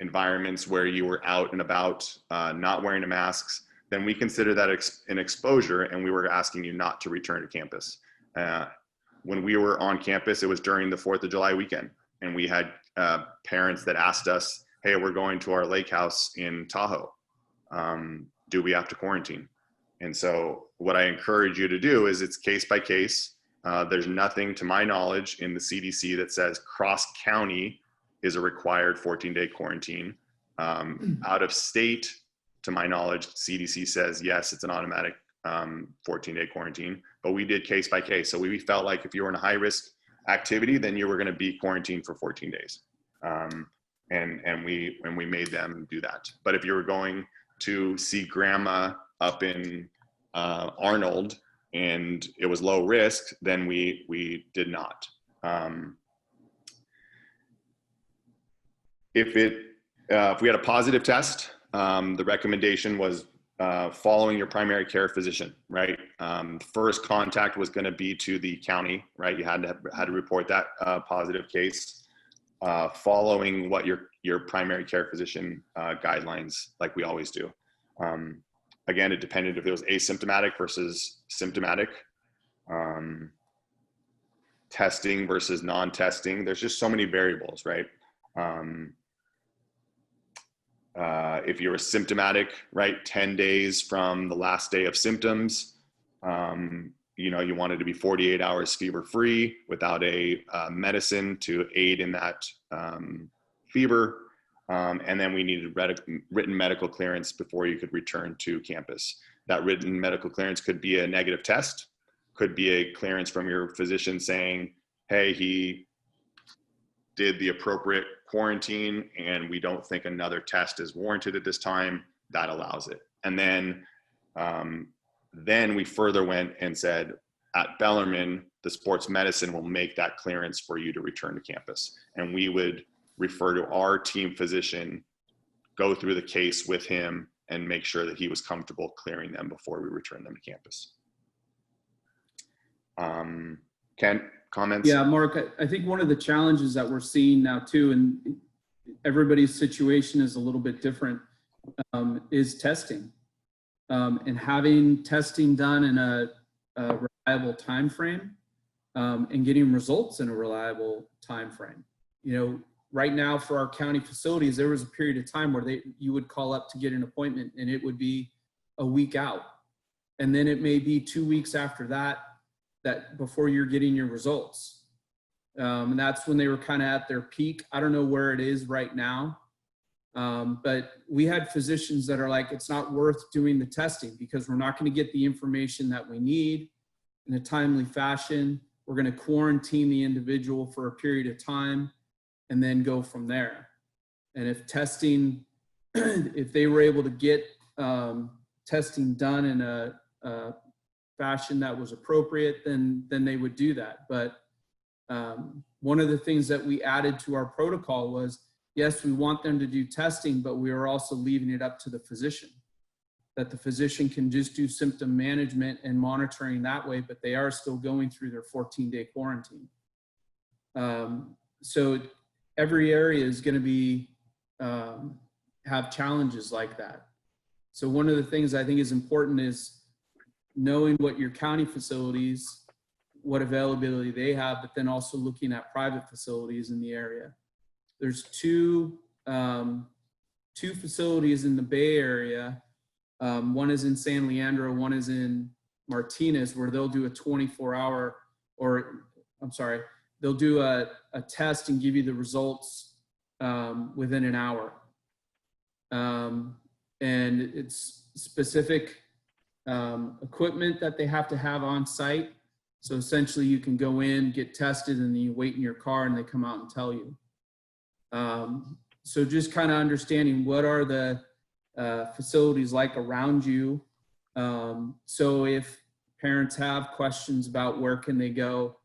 environments where you were out and about, not wearing the masks, then we consider that an exposure, and we were asking you not to return to campus. When we were on campus, it was during the 4th of July weekend, and we had parents that asked us, hey, we're going to our lake house in Tahoe. Do we have to quarantine? And so what I encourage you to do is it's case by case. There's nothing to my knowledge in the CDC that says cross county is a required 14-day quarantine. Out of state, to my knowledge, CDC says, yes, it's an automatic 14-day quarantine, but we did case by case. So we felt like if you were in a high risk activity, then you were going to be quarantined for 14 days. And we made them do that. But if you were going to see grandma up in Arnold and it was low risk, then we did not. If we had a positive test, the recommendation was following your primary care physician, right? First contact was going to be to the county, right? You had to report that positive case, following what your primary care physician guidelines, like we always do. Again, it depended if it was asymptomatic versus symptomatic, testing versus non-testing. There's just so many variables, right? If you're symptomatic, right, 10 days from the last day of symptoms, you know, you wanted to be 48 hours fever-free without a medicine to aid in that fever. And then we needed written medical clearance before you could return to campus. That written medical clearance could be a negative test, could be a clearance from your physician saying, hey, he did the appropriate quarantine and we don't think another test is warranted at this time. That allows it. And then we further went and said, at Bellarmine, the sports medicine will make that clearance for you to return to campus. And we would refer to our team physician, go through the case with him and make sure that he was comfortable clearing them before we return them to campus. Ken, comments? Yeah, Mark, I think one of the challenges that we're seeing now too, and everybody's situation is a little bit different, is testing. And having testing done in a reliable time frame, and getting results in a reliable time frame. You know, right now for our county facilities, there was a period of time where you would call up to get an appointment and it would be a week out. And then it may be 2 weeks after that before you're getting your results. And that's when they were kind of at their peak. I don't know where it is right now. But we had physicians that are like, it's not worth doing the testing because we're not going to get the information that we need in a timely fashion. We're going to quarantine the individual for a period of time and then go from there. And if testing, if they were able to get testing done in a fashion that was appropriate, then they would do that. But one of the things that we added to our protocol was, yes, we want them to do testing, but we are also leaving it up to the physician, that the physician can just do symptom management and monitoring that way, but they are still going through their 14-day quarantine. So every area is going to be, have challenges like that. So one of the things I think is important is knowing what your county facilities, what availability they have, but then also looking at private facilities in the area. there's two facilities in the Bay Area. One is in San Leandro, one is in Martinez, where they'll do a 24-hour, or I'm sorry, they'll do a test and give you the results within an hour. And it's specific equipment that they have to have on site. So essentially you can go in, get tested, and then you wait in your car and they come out and tell you. So just kind of understanding what are the facilities like around you. So if parents have questions about where can they go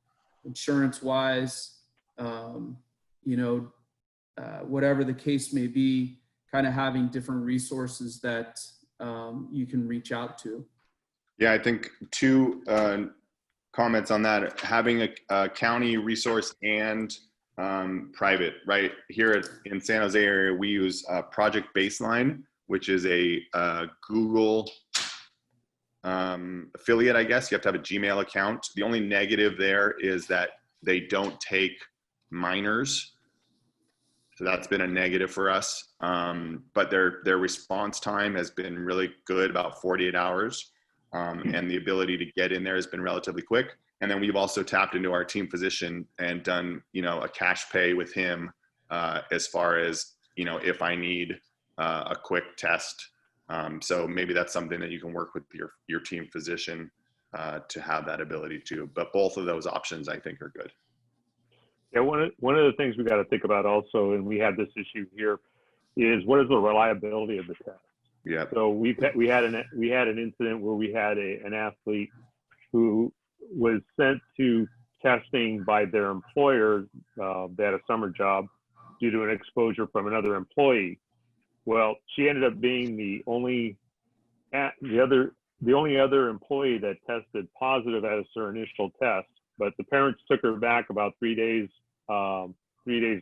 insurance wise, whatever the case may be, kind of having different resources that you can reach out to. Yeah, I think two comments on that. Having a county resource and private, right? Here in San Jose area, we use Project Baseline, which is a Google affiliate, I guess. You have to have a Gmail account. The only negative there is that they don't take minors. So that's been a negative for us. But their response time has been really good, about 48 hours. And the ability to get in there has been relatively quick. And then we've also tapped into our team physician and done, a cash pay with him as far as, if I need a quick test. So maybe that's something that you can work with your team physician to have that ability to. But both of those options, I think, are good. Yeah, one of the things we got to think about also, and we had this issue here, is what is the reliability of the test? Yeah. So we had an incident where we had an athlete who was sent to testing by their employer. They had a summer job due to an exposure from another employee. Well, she ended up being the only other employee that tested positive as her initial test. But the parents took her back about 3 days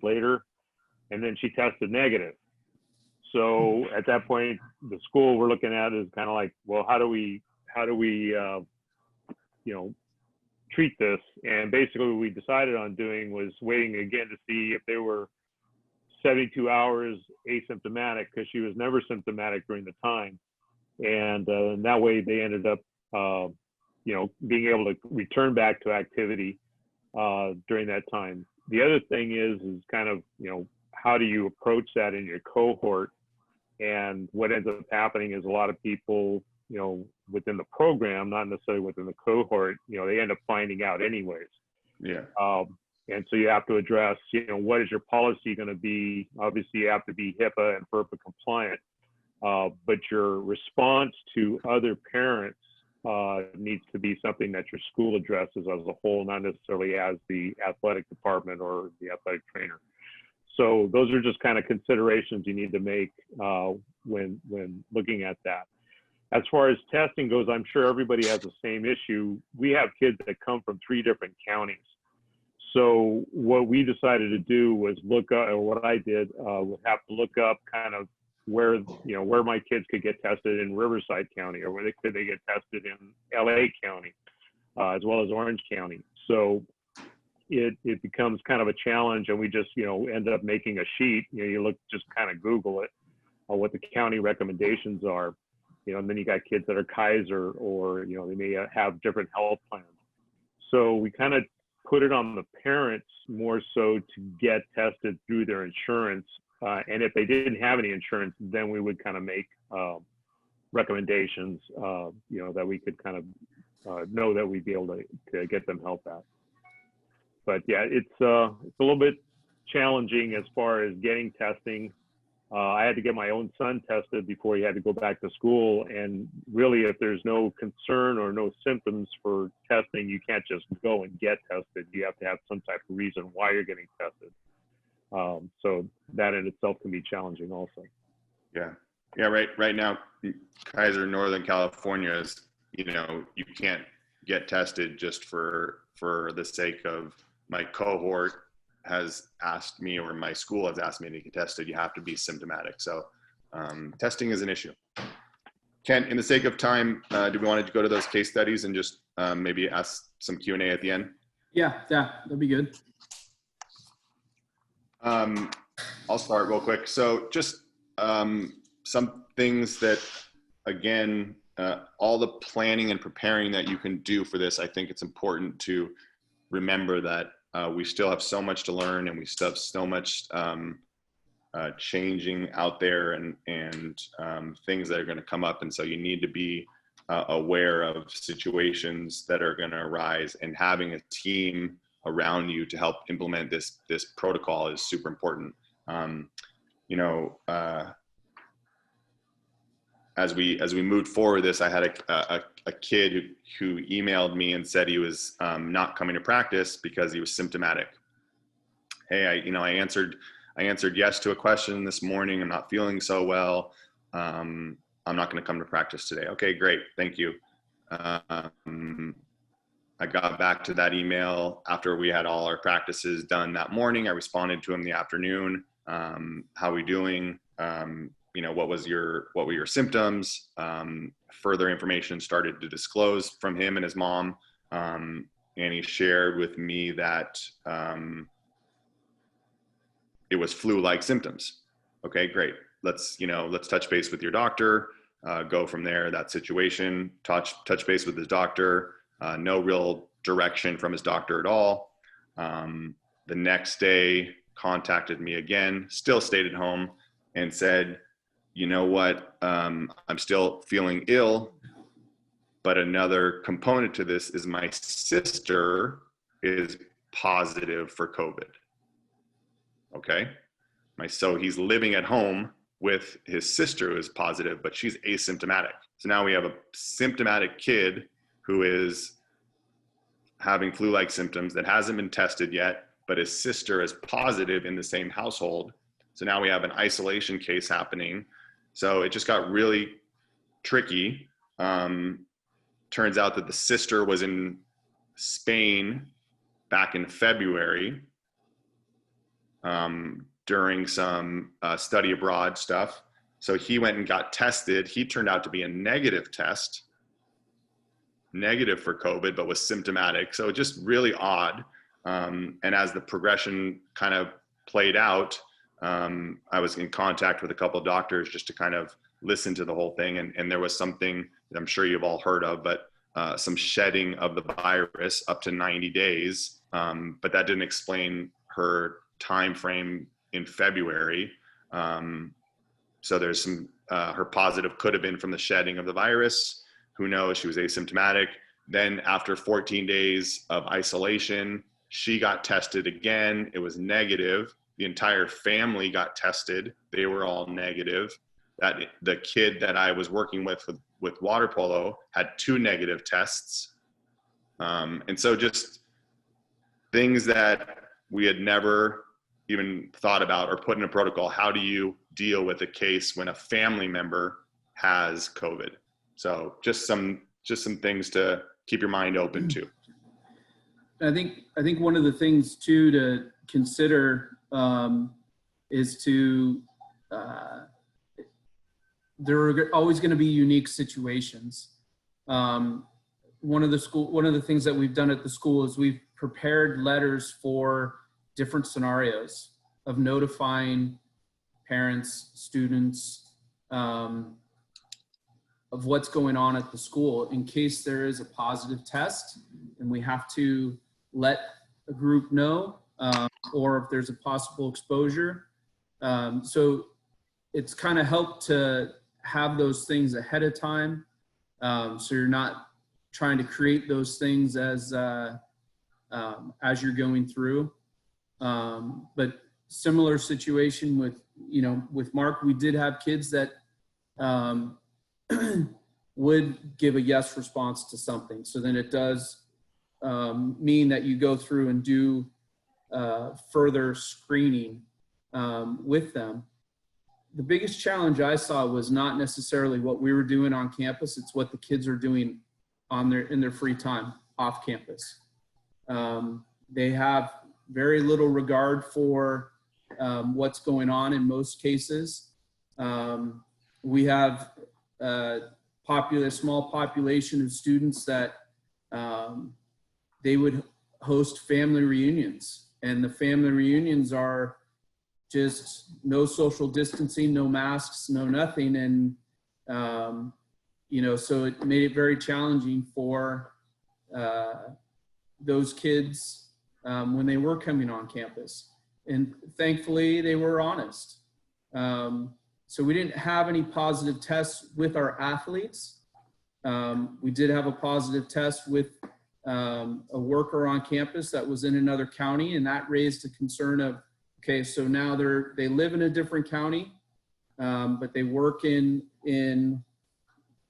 later, and then she tested negative. So at that point, the school we're looking at is kind of like, well, how do we treat this? And basically what we decided on doing was waiting again to see if they were 72 hours asymptomatic, because she was never symptomatic during the time. And that way they ended up, being able to return back to activity during that time. The other thing is kind of, how do you approach that in your cohort? And what ends up happening is a lot of people, within the program, not necessarily within the cohort, they end up finding out anyways. Yeah. And so you have to address, what is your policy going to be? Obviously, you have to be HIPAA and FERPA compliant, but your response to other parents needs to be something that your school addresses as a whole, not necessarily as the athletic department or the athletic trainer. So those are just kind of considerations you need to make when looking at that. As far as testing goes, I'm sure everybody has the same issue. We have kids that come from 3 different counties. So what we decided to do was look up, or what I did, was have to look up kind of where my kids could get tested in Riverside County, or where they get tested in LA County, as well as Orange County. So it becomes kind of a challenge, and we just, end up making a sheet. You look, just kind of Google it, what the county recommendations are, and then you got kids that are Kaiser, or, they may have different health plans. So we kind of put it on the parents more so to get tested through their insurance. And if they didn't have any insurance, then we would kind of make recommendations, that we could kind of know that we'd be able to get them help at. But yeah, it's a little bit challenging as far as getting testing. I had to get my own son tested before he had to go back to school. And really, if there's no concern or no symptoms for testing, you can't just go and get tested. You have to have some type of reason why you're getting tested. So that in itself can be challenging also. Yeah. Yeah. Right now, Kaiser, Northern California is, you can't get tested just for the sake of my cohort has asked me, or my school has asked me to get tested. You have to be symptomatic. So testing is an issue. Ken, in the sake of time, do we want to go to those case studies and just maybe ask some Q&A at the end? Yeah, that'd be good. I'll start real quick. So just some things that, again, all the planning and preparing that you can do for this, I think it's important to remember that we still have so much to learn, and we still have so much changing out there, and things that are going to come up. And so you need to be aware of situations that are going to arise, and having a team around you to help implement this protocol is super important. As we moved forward this, I had a kid who emailed me and said he was not coming to practice because he was symptomatic. Hey, I answered yes to a question this morning. I'm not feeling so well. I'm not going to come to practice today. Okay, great. Thank you. I got back to that email after we had all our practices done that morning. I responded to him in the afternoon. How are we doing? What were your symptoms? Further information started to disclose from him and his mom. And he shared with me that it was flu-like symptoms. Okay, great. Let's touch base with your doctor, go from there, that situation, touch base with his doctor. No real direction from his doctor at all. The next day contacted me again, still stayed at home, and said, you know what, I'm still feeling ill, but another component to this is my sister is positive for COVID. Okay. So he's living at home with his sister who is positive, but she's asymptomatic. So now we have a symptomatic kid who is having flu-like symptoms that hasn't been tested yet, but his sister is positive in the same household. So now we have an isolation case happening. So it just got really tricky. Turns out that the sister was in Spain back in February during some study abroad stuff. So he went and got tested. He turned out to be a negative test, negative for COVID, but was symptomatic. So just really odd. And as the progression kind of played out, I was in contact with a couple of doctors just to kind of listen to the whole thing. And there was something that I'm sure you've all heard of, but some shedding of the virus up to 90 days. But that didn't explain her time frame in February. So there's some, her positive could have been from the shedding of the virus. Who knows? She was asymptomatic. Then after 14 days of isolation, she got tested again. It was negative. The entire family got tested. They were all negative. That the kid that I was working with water polo had 2 negative tests. And so just things that we had never even thought about or put in a protocol. How do you deal with a case when a family member has COVID? So just some things to keep your mind open to. I think one of the things too to consider is to there are always going to be unique situations. One of the things that we've done at the school is we've prepared letters for different scenarios of notifying parents, students, of what's going on at the school in case there is a positive test and we have to let a group know, or if there's a possible exposure. So it's kind of helped to have those things ahead of time. So you're not trying to create those things as you're going through. But similar situation with Mark, we did have kids that would give a yes response to something. So then it does mean that you go through and do further screening with them. The biggest challenge I saw was not necessarily what we were doing on campus. It's what the kids are doing in their free time off campus. They have very little regard for what's going on in most cases. We have a small population of students that they would host family reunions, and the family reunions are just no social distancing, no masks, no nothing. And, so it made it very challenging for those kids when they were coming on campus. And thankfully, they were honest. So we didn't have any positive tests with our athletes. We did have a positive test with a worker on campus that was in another county, and that raised a concern of, okay, so now they live in a different county, but they work in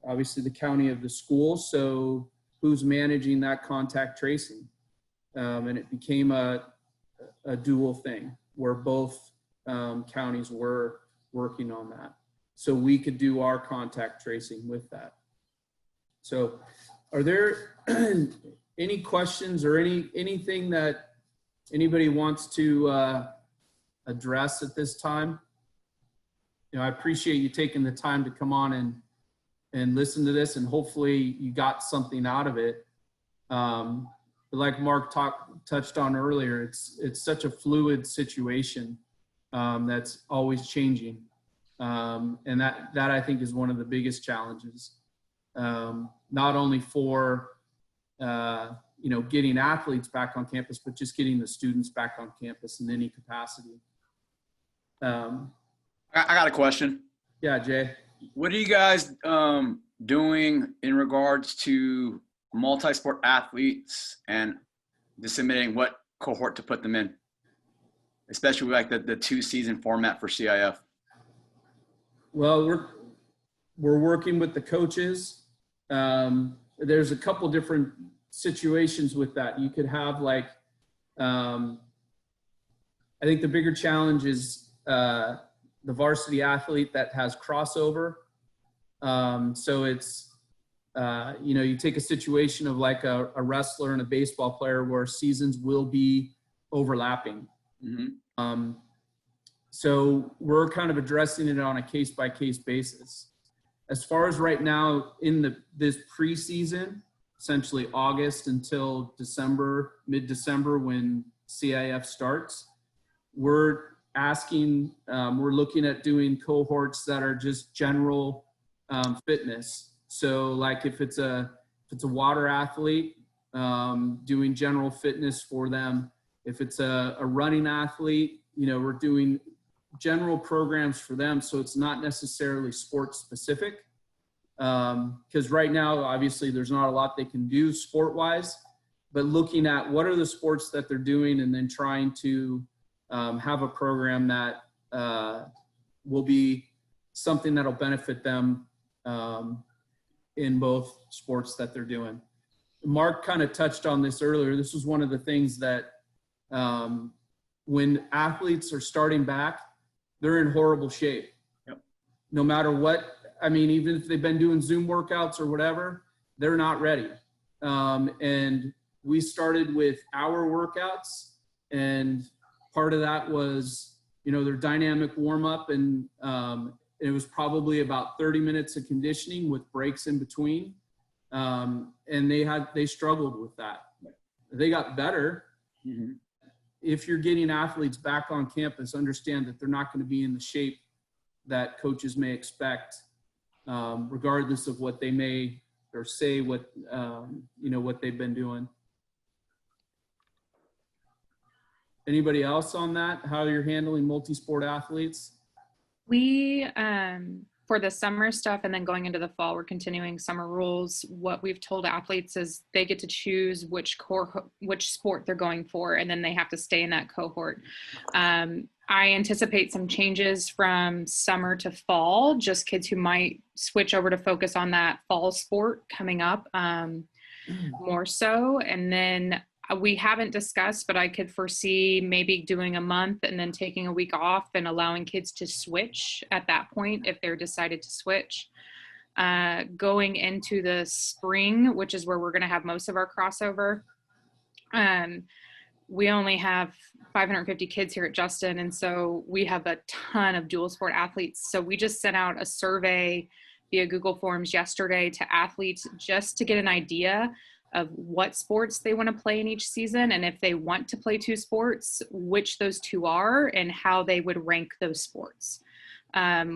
obviously the county of the school. So who's managing that contact tracing? And it became a dual thing where both counties were working on that. So we could do our contact tracing with that. So are there any questions or anything that anybody wants to address at this time? I appreciate you taking the time to come on and listen to this, and hopefully you got something out of it. But like Mark touched on earlier, it's such a fluid situation that's always changing. And that I think is one of the biggest challenges, not only for, getting athletes back on campus, but just getting the students back on campus in any capacity. I got a question. Yeah, Jay. What are you guys doing in regards to multi-sport athletes and disseminating what cohort to put them in, especially like the 2-season format for CIF? Well, we're working with the coaches. There's a couple different situations with that. You could have I think the bigger challenge is the varsity athlete that has crossover. So it's, you take a situation of like a wrestler and a baseball player where seasons will be overlapping. Mm-hmm. So we're kind of addressing it on a case-by-case basis. As far as right now in this preseason, essentially August until December, mid-December when CIF starts, we're looking at doing cohorts that are just general fitness. So like if it's a water athlete, doing general fitness for them. If it's a running athlete, we're doing general programs for them. So it's not necessarily sports specific. Because right now, obviously there's not a lot they can do sport wise, but looking at what are the sports that they're doing and then trying to have a program that will be something that'll benefit them in both sports that they're doing. Mark kind of touched on this earlier. This was one of the things that when athletes are starting back, they're in horrible shape. Yep. No matter what, even if they've been doing Zoom workouts or whatever, they're not ready. And we started with hour workouts, and part of that was, their dynamic warm up, and it was probably about 30 minutes of conditioning with breaks in between. And they struggled with that. They got better. Mm-hmm. If you're getting athletes back on campus, understand that they're not going to be in the shape that coaches may expect, regardless of what they may or say what they've been doing. Anybody else on that? How you're handling multi-sport athletes? We, for the summer stuff and then going into the fall, we're continuing summer rules. What we've told athletes is they get to choose which sport they're going for, and then they have to stay in that cohort. I anticipate some changes from summer to fall, just kids who might switch over to focus on that fall sport coming up more so. And then we haven't discussed, but I could foresee maybe doing a month and then taking a week off and allowing kids to switch at that point if they're decided to switch. Going into the spring, which is where we're going to have most of our crossover. We only have 550 kids here at Justin, and so we have a ton of dual sport athletes. So we just sent out a survey via Google Forms yesterday to athletes just to get an idea of what sports they want to play in each season, and if they want to play 2 sports, which those 2 are and how they would rank those sports.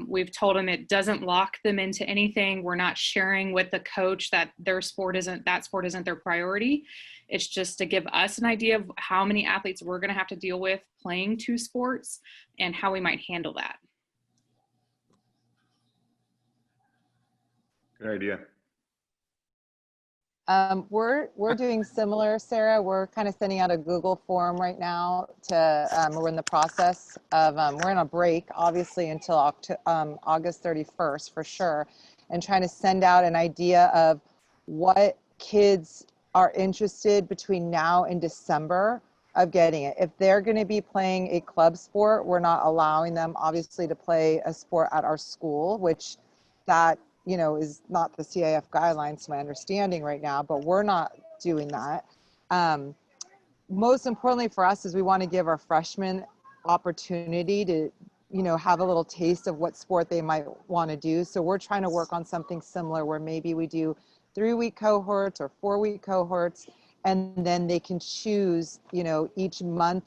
We've told them it doesn't lock them into anything. We're not sharing with the coach that that sport isn't their priority. It's just to give us an idea of how many athletes we're going to have to deal with playing 2 sports and how we might handle that. Good idea. We're doing similar, Sarah. We're kind of sending out a Google form right now to, we're in the process of, we're in a break, obviously, until August 31st for sure, and trying to send out an idea of what kids are interested between now and December of getting it. If they're going to be playing a club sport, we're not allowing them, obviously, to play a sport at our school, which that is not the CIF guidelines to my understanding right now, but we're not doing that. Most importantly for us is we want to give our freshmen opportunity to, have a little taste of what sport they might want to do. So we're trying to work on something similar where maybe we do 3-week cohorts or 4-week cohorts, and then they can choose, each month.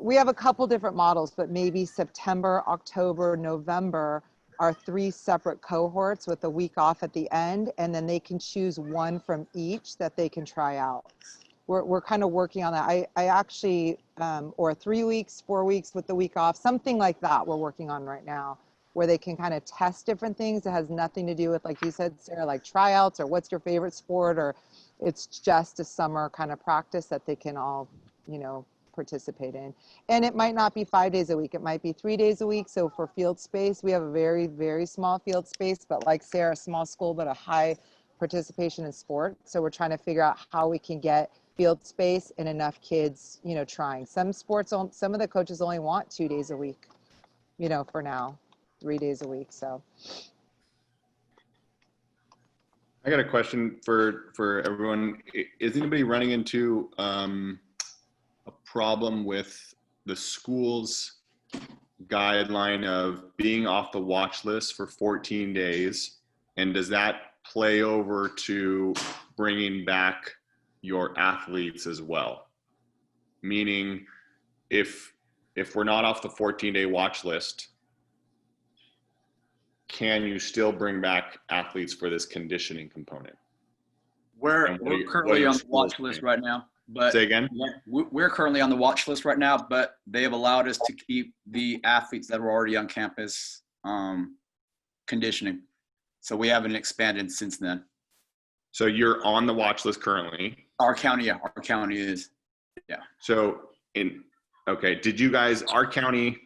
We have a couple different models, but maybe September, October, November are 3 separate cohorts with a week off at the end, and then they can choose one from each that they can try out. We're kind of working on that. I actually, or 3 weeks, 4 weeks with the week off, something like that we're working on right now, where they can kind of test different things. It has nothing to do with, like you said, Sarah, like tryouts or what's your favorite sport, or it's just a summer kind of practice that they can all, participate in. And it might not be 5 days a week. It might be 3 days a week. So for field space, we have a very, very small field space, but like Sarah, a small school, but a high participation in sport. So we're trying to figure out how we can get field space and enough kids, trying. Some sports, some of the coaches only want 2 days a week, for now, 3 days a week. So. I got a question for everyone. Is anybody running into a problem with the school's guideline of being off the watch list for 14 days? And does that play over to bringing back your athletes as well? Meaning, if we're not off the 14-day watch list, can you still bring back athletes for this conditioning component? We're currently on the watch list right now. But say again? We're currently on the watch list right now, but they have allowed us to keep the athletes that were already on campus conditioning. So we haven't expanded since then. So you're on the watch list currently? Our county is, yeah. So did you guys, our county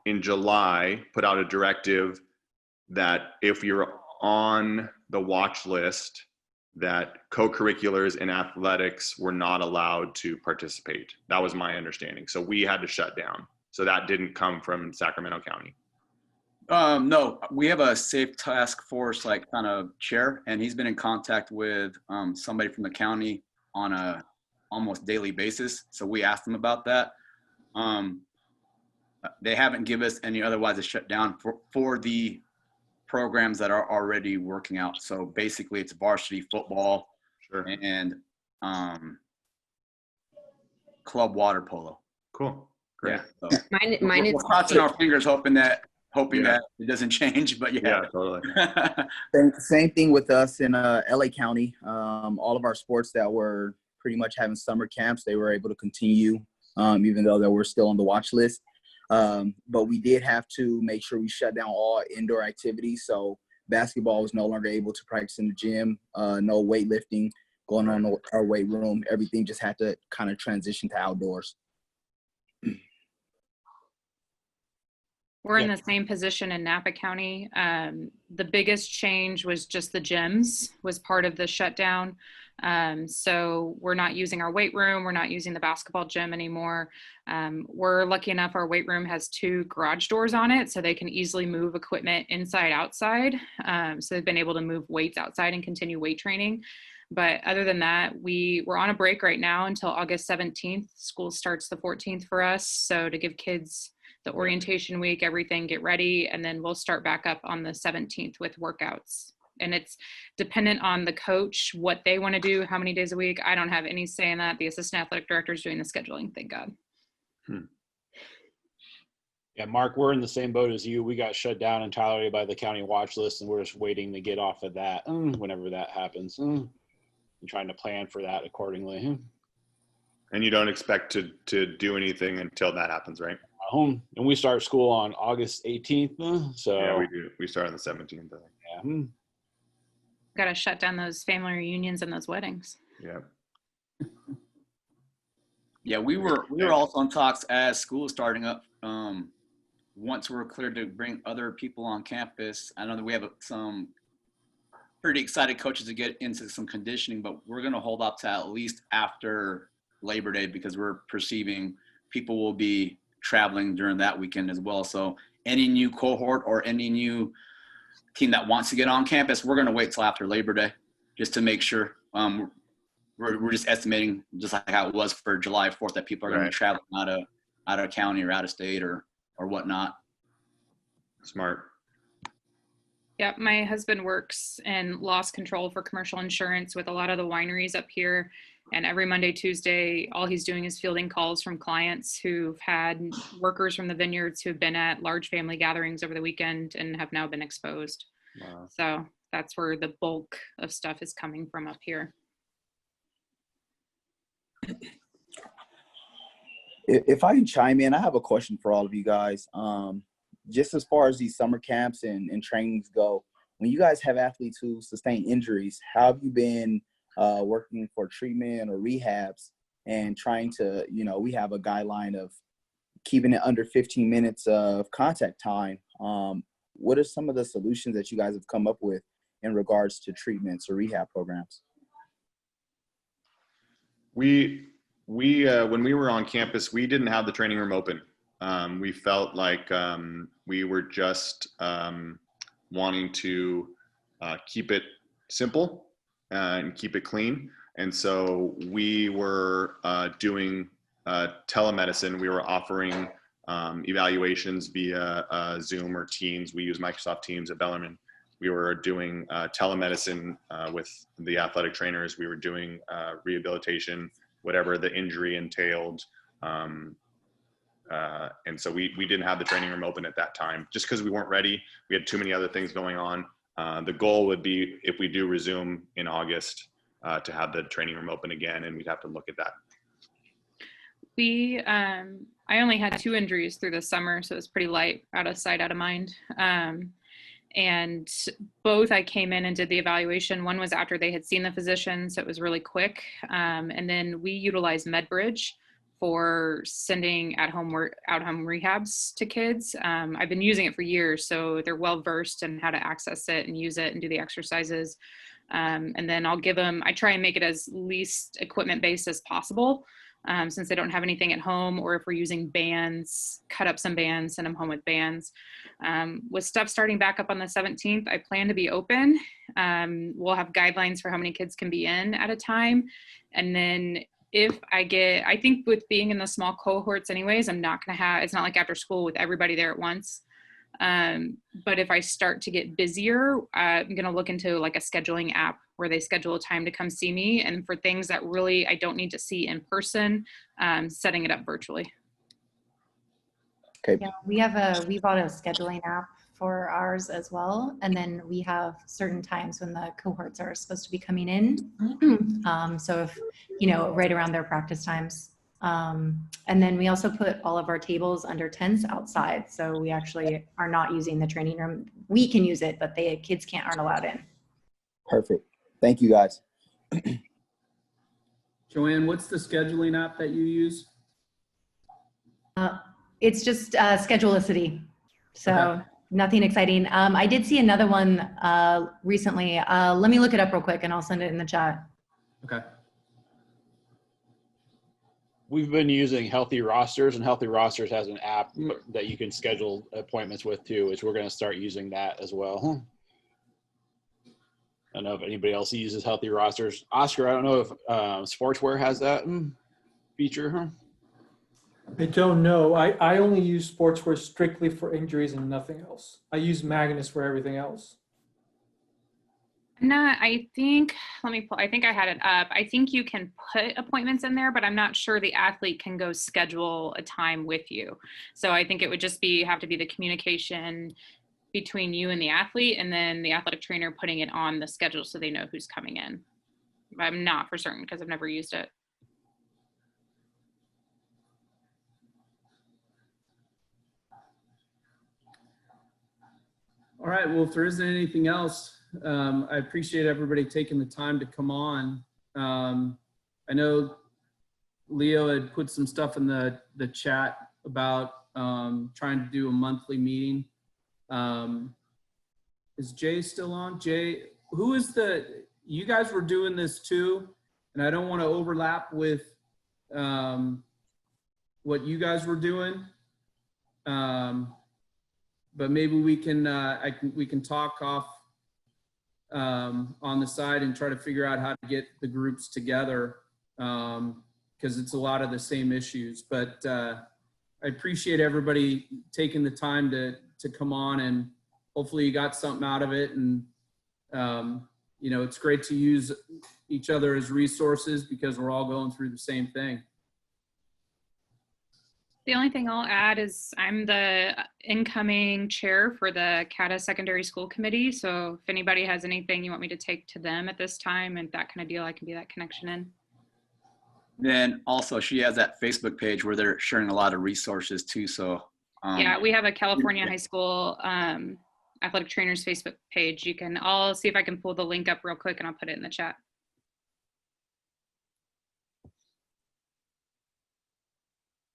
in July put out a directive that if you're on the watch list, that co-curriculars and athletics were not allowed to participate. That was my understanding. So we had to shut down. So that didn't come from Sacramento County. No, we have a safe task force kind of chair, and he's been in contact with somebody from the county on a almost daily basis. So we asked them about that. They haven't given us any otherwise a shutdown for the programs that are already working out. So basically it's varsity football and club water polo. Cool. Great. Yeah, so Mine is we're crossing our fingers hoping that it doesn't change, but yeah totally. Same thing with us in LA County. All of our sports that were pretty much having summer camps, they were able to continue, even though they were still on the watch list. But we did have to make sure we shut down all indoor activities. So basketball was no longer able to practice in the gym, no weightlifting going on in our weight room. Everything just had to kind of transition to outdoors. We're in the same position in Napa County. The biggest change was just the gyms was part of the shutdown. So we're not using our weight room. We're not using the basketball gym anymore. We're lucky enough our weight room has 2 garage doors on it, so they can easily move equipment inside, outside. So they've been able to move weights outside and continue weight training. But other than that, we're on a break right now until August 17th. School starts the 14th for us. So to give kids the orientation week, everything, get ready, and then we'll start back up on the 17th with workouts. And it's dependent on the coach, what they want to do, how many days a week. I don't have any say in that. The assistant athletic director is doing the scheduling, thank God. Yeah, Mark, we're in the same boat as you. We got shut down entirely by the county watch list, and we're just waiting to get off of that whenever that happens. And trying to plan for that accordingly. And you don't expect to do anything until that happens, right? And we start school on August 18th. So yeah, we do. We start on the 17th. Yeah. Got to shut down those family reunions and those weddings. Yeah. Yeah, we were also on talks as school starting up. Once we're clear to bring other people on campus, I know that we have some pretty excited coaches to get into some conditioning, but we're going to hold up to at least after Labor Day because we're perceiving people will be traveling during that weekend as well. So any new cohort or any new team that wants to get on campus, we're going to wait till after Labor Day just to make sure. We're just estimating, just like how it was for July 4th, that people are going to be traveling out of county or out of state or whatnot. Smart. Yeah, my husband works in loss control for commercial insurance with a lot of the wineries up here. And every Monday, Tuesday, all he's doing is fielding calls from clients who've had workers from the vineyards who've been at large family gatherings over the weekend and have now been exposed. Wow. So that's where the bulk of stuff is coming from up here. If I can chime in, I have a question for all of you guys. Just as far as these summer camps and trainings go, when you guys have athletes who sustain injuries, how have you been working for treatment or rehabs and trying to, we have a guideline of keeping it under 15 minutes of contact time. What are some of the solutions that you guys have come up with in regards to treatments or rehab programs? We when we were on campus, we didn't have the training room open. We felt like we were just wanting to keep it simple and keep it clean. And so we were doing telemedicine. We were offering evaluations via Zoom or Teams. We use Microsoft Teams at Bellarmine. We were doing telemedicine with the athletic trainers. We were doing rehabilitation, whatever the injury entailed. And so we didn't have the training room open at that time just because we weren't ready. We had too many other things going on. The goal would be, if we do resume in August, to have the training room open again, and we'd have to look at that. I only had 2 injuries through the summer, so it was pretty light, out of sight, out of mind. And both I came in and did the evaluation. One was after they had seen the physician, so it was really quick. And then we utilized MedBridge for sending out-home rehabs to kids. I've been using it for years, so they're well versed in how to access it and use it and do the exercises. And then I'll give them, I try and make it as least equipment based as possible. Since they don't have anything at home, or if we're using bands, cut up some bands, send them home with bands. With stuff starting back up on the 17th, I plan to be open. We'll have guidelines for how many kids can be in at a time. And then if I think with being in the small cohorts anyways, I'm not going to have, it's not like after school with everybody there at once. But if I start to get busier, I'm going to look into like a scheduling app where they schedule a time to come see me. And for things that really I don't need to see in person, setting it up virtually. Okay. Yeah, we bought a scheduling app for ours as well. And then we have certain times when the cohorts are supposed to be coming in. So if, right around their practice times. And then we also put all of our tables under tents outside. So we actually are not using the training room. We can use it, but kids aren't allowed in. Perfect. Thank you, guys. Joanne, what's the scheduling app that you use? It's just Schedulicity. So Okay. Nothing exciting. I did see another one recently. Let me look it up real quick and I'll send it in the chat. Okay. We've been using Healthy Rosters, and Healthy Rosters has an app that you can schedule appointments with too, which we're going to start using that as well. I don't know if anybody else uses Healthy Rosters. Oscar, I don't know if Sportswear has that feature. Huh? I don't know. I only use Sportswear strictly for injuries and nothing else. I use Magnus for everything else. I think, let me pull, I think I had it up. I think you can put appointments in there, but I'm not sure the athlete can go schedule a time with you. So I think it would just have to be the communication between you and the athlete, and then the athletic trainer putting it on the schedule so they know who's coming in. I'm not for certain because I've never used it. All right, well, if there isn't anything else, I appreciate everybody taking the time to come on. I know Leo had put some stuff in the chat about trying to do a monthly meeting. Is Jay still on? Jay, who is you guys were doing this too, and I don't want to overlap with what you guys were doing. But maybe we can we can talk off on the side and try to figure out how to get the groups together, because it's a lot of the same issues. But I appreciate everybody taking the time to come on, and hopefully you got something out of it. And you know, it's great to use each other as resources because we're all going through the same thing. The only thing I'll add is I'm the incoming chair for the CATA Secondary School Committee. So if anybody has anything you want me to take to them at this time and that kind of deal, I can be that connection in. Then also she has that Facebook page where they're sharing a lot of resources too. So yeah, we have a California High School Athletic Trainers Facebook page. I'll see if I can pull the link up real quick and I'll put it in the chat.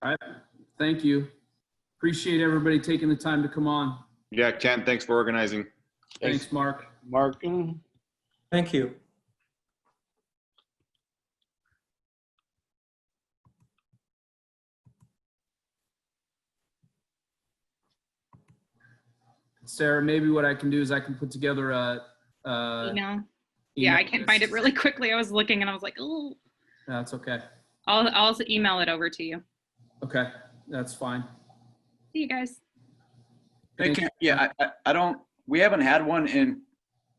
All right. Thank you. Appreciate everybody taking the time to come on. Yeah, Ken, thanks for organizing. Thanks, Mark. Mark. Thank you. Sarah, maybe what I can do is I can put together a email. Yeah, I can't find it really quickly. I was looking and I was like, oh. That's okay. I'll email it over to you. Okay, that's fine. See you guys. Hey, Ken, yeah, we haven't had one in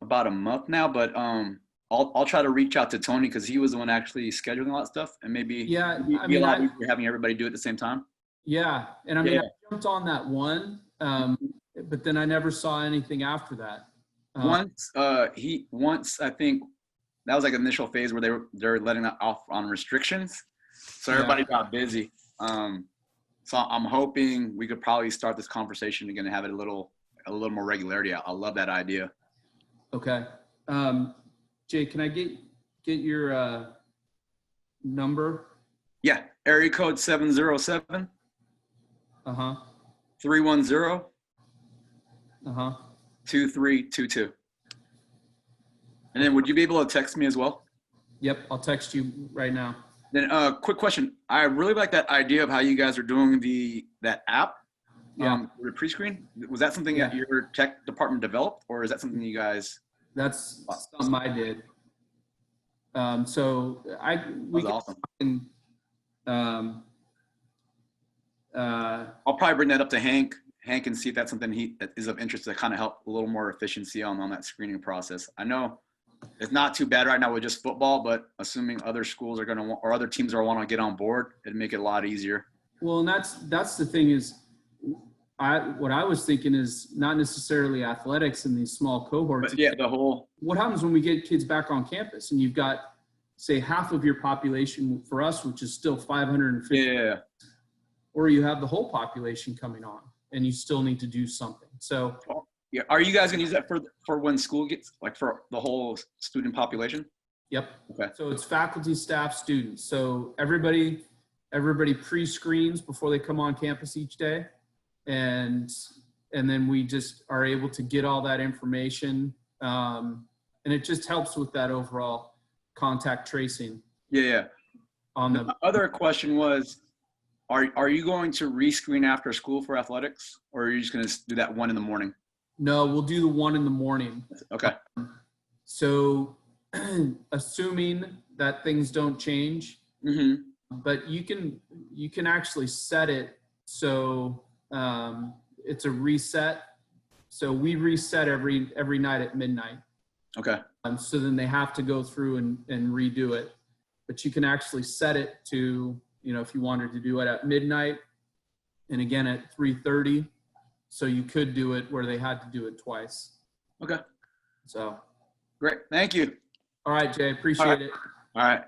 about a month now, but I'll try to reach out to Tony because he was the one actually scheduling a lot of stuff, and maybe be a lot easier having everybody do it at the same time. Yeah, and I mean, I jumped on that one, but then I never saw anything after that. Once I think that was like an initial phase where they're letting that off on restrictions, so everybody got busy. So I'm hoping we could probably start this conversation again and have it a little more regularity. I love that idea. Okay. Jay, can I get your number? Yeah, area code 707. 310. 2322. And then would you be able to text me as well? Yep, I'll text you right now. Then quick question. I really like that idea of how you guys are doing that app. The pre-screen. Was that something that your tech department developed, or is that something you guys? That's something I did. So we awesome. I'll probably bring that up to Hank and see if that's something that is of interest to kind of help a little more efficiency on that screening process. I know it's not too bad right now with just football, but assuming other schools are going to or other teams are want to get on board, it'd make it a lot easier. Well, and that's the thing is, what I was thinking is not necessarily athletics in these small cohorts. But what happens when we get kids back on campus and you've got, say, half of your population for us, which is still 550, or you have the whole population coming on and you still need to do something. So. Yeah, are you guys gonna use that for when school gets, like, for the whole student population? Yep. Okay. So it's faculty, staff, students. So everybody pre-screens before they come on campus each day, and then we just are able to get all that information, and it just helps with that overall contact tracing. Yeah. The other question was, are you going to rescreen after school for athletics, or are you just gonna do that one in the morning? No, we'll do the one in the morning. Okay. So assuming that things don't change, but you can actually set it so it's a reset. So we reset every night at midnight. Okay. So then they have to go through and redo it. But you can actually set it to, you know, if you wanted to do it at midnight and again at 3:30. So you could do it where they had to do it twice. Okay. So. Great. Thank you. All right, Jay. Appreciate it. All right.